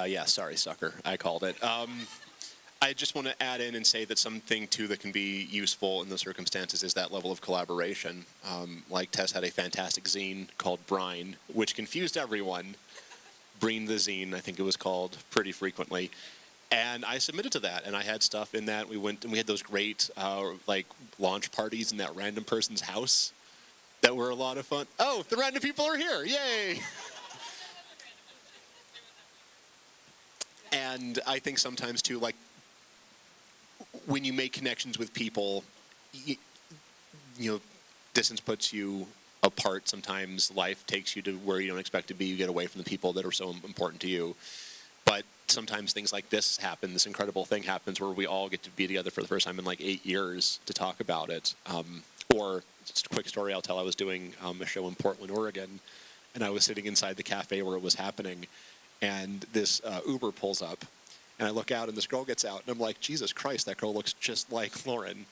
Yeah, sorry, sucker. I called it. I just want to add in and say that something, too, that can be useful in those circumstances is that level of collaboration. Like Tess had a fantastic zine called Brine, which confused everyone. Breen the Zine, I think it was called, pretty frequently. And I submitted to that, and I had stuff in that. We went and we had those great launch parties in that random person's house that were a lot of fun. Oh, the random people are here! Yay! And I think sometimes too, like when you make connections with people, distance puts you apart. Sometimes life takes you to where you don't expect to be. You get away from the people that are so important to you. But sometimes things like this happen. This incredible thing happens where we all get to be together for the first time in like 8 years to talk about it. Or just a quick story I'll tell. I was doing a show in Portland, Oregon, and I was sitting inside the cafe where it was happening, and this Uber pulls up, and I look out, and this girl gets out, and I'm like, Jesus Christ, that girl looks just like Lauren. And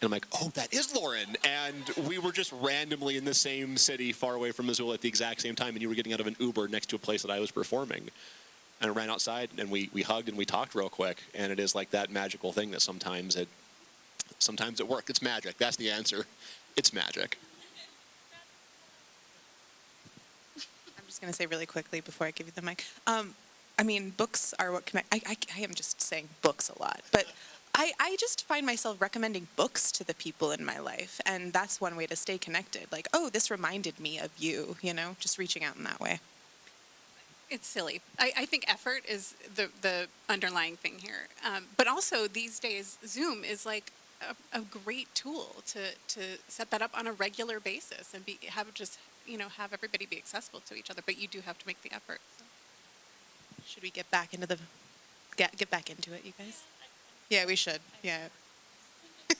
I'm like, oh, that is Lauren. And we were just randomly in the same city far away from Missoula at the exact same time, and you were getting out of an Uber next to a place that I was performing. And I ran outside, and we hugged, and we talked real quick, and it is like that magical thing that sometimes it works. It's magic. That's the answer. It's magic. I'm just going to say really quickly before I give you the mic. Books are what connect. I am just saying books a lot, but I just find myself recommending books to the people in my life, and that's one way to stay connected. Like, oh, this reminded me of you, just reaching out in that way. It's silly. I think effort is the underlying thing here. But also these days, Zoom is like a great tool to set that up on a regular basis and have everybody be accessible to each other. But you do have to make the effort. So. Should we get back into get back into it, you guys? Yeah, we should. Yeah.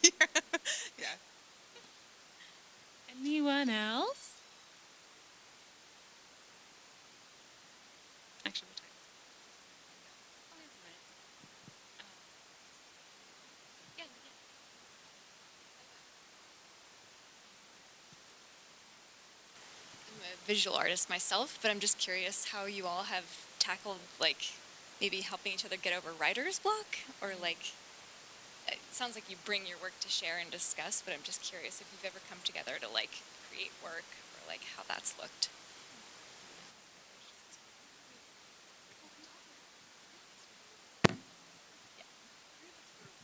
Yeah. Anyone else? Actually, we're tired. I'm a visual artist myself, but I'm just curious how you all have tackled, maybe helping each other get over writer's block, or it sounds like you bring your work to share and discuss, but I'm just curious if you've ever come together to create work, or how that's looked.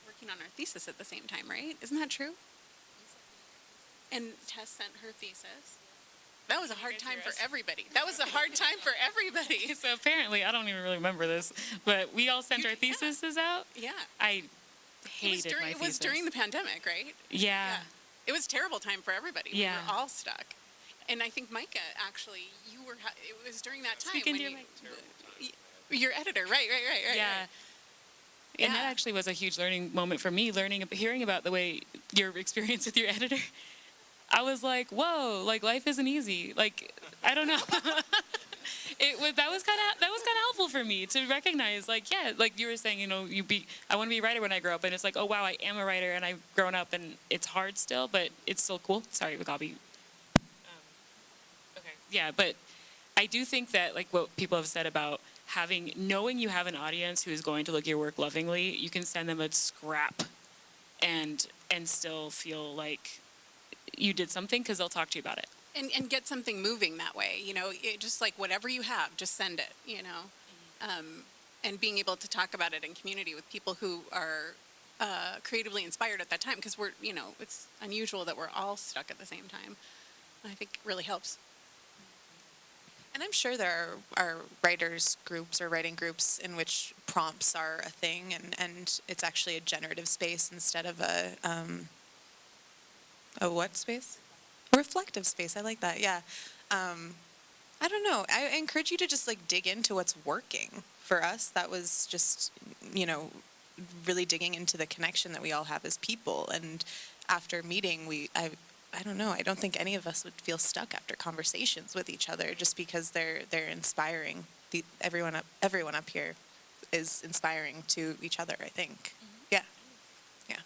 Working on our thesis at the same time, right? Isn't that true? And Tess sent her thesis. That was a hard time for everybody. So apparently, I don't even really remember this, but we all sent our theses out. Yeah. I hated my thesis. It was during the pandemic, right? Yeah. It was a terrible time for everybody. Yeah. We were all stuck. And I think Micah, actually, it was during that time Speaking when your editor, right. Yeah. Right. And that actually was a huge learning moment for me, hearing about the way your experience with your editor. I was like, whoa, life isn't easy. I don't know. that was kind of helpful for me to recognize, like, yeah, like you were saying, you know, I want to be a writer when I grow up, and it's like, oh wow, I am a writer, and I've grown up, and it's hard still, but it's still cool. Sorry, Gaaby. Okay, yeah, but I do think that, like what people have said about knowing you have an audience who is going to look at your work lovingly, you can send them a scrap, and still feel like you did something because they'll talk to you about it. And get something moving that way, you know, just like whatever you have, just send it, you know. And being able to talk about it in community with people who are creatively inspired at that time, because we're, you know, it's unusual that we're all stuck at the same time. I think really helps. And I'm sure there are writers groups or writing groups in which prompts are a thing, and it's actually a generative space instead of a what space? A reflective space. I like that. Yeah. I don't know. I encourage you to just like dig into what's working. For us, that was just, you know, really digging into the connection that we all have as people. And after meeting, I don't know. I don't think any of us would feel stuck after conversations with each other, just because they're inspiring. Everyone up here is inspiring to each other, I think. Yeah. Yeah.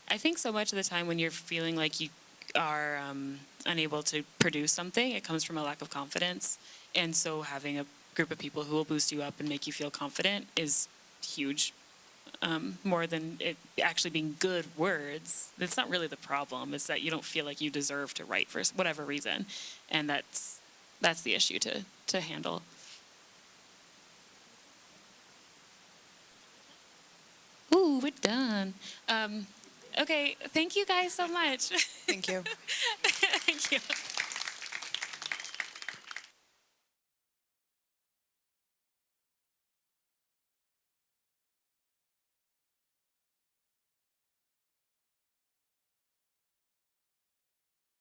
I think so much of the time when you're feeling like you are unable to produce something, it comes from a lack of confidence. And so having a group of people who will boost you up and make you feel confident is huge. More than it actually being good words. That's not really the problem. It's that you don't feel like you deserve to write for whatever reason. And that's the issue to handle. Ooh, we're done. Okay, thank you guys so much. Thank you. Thank you.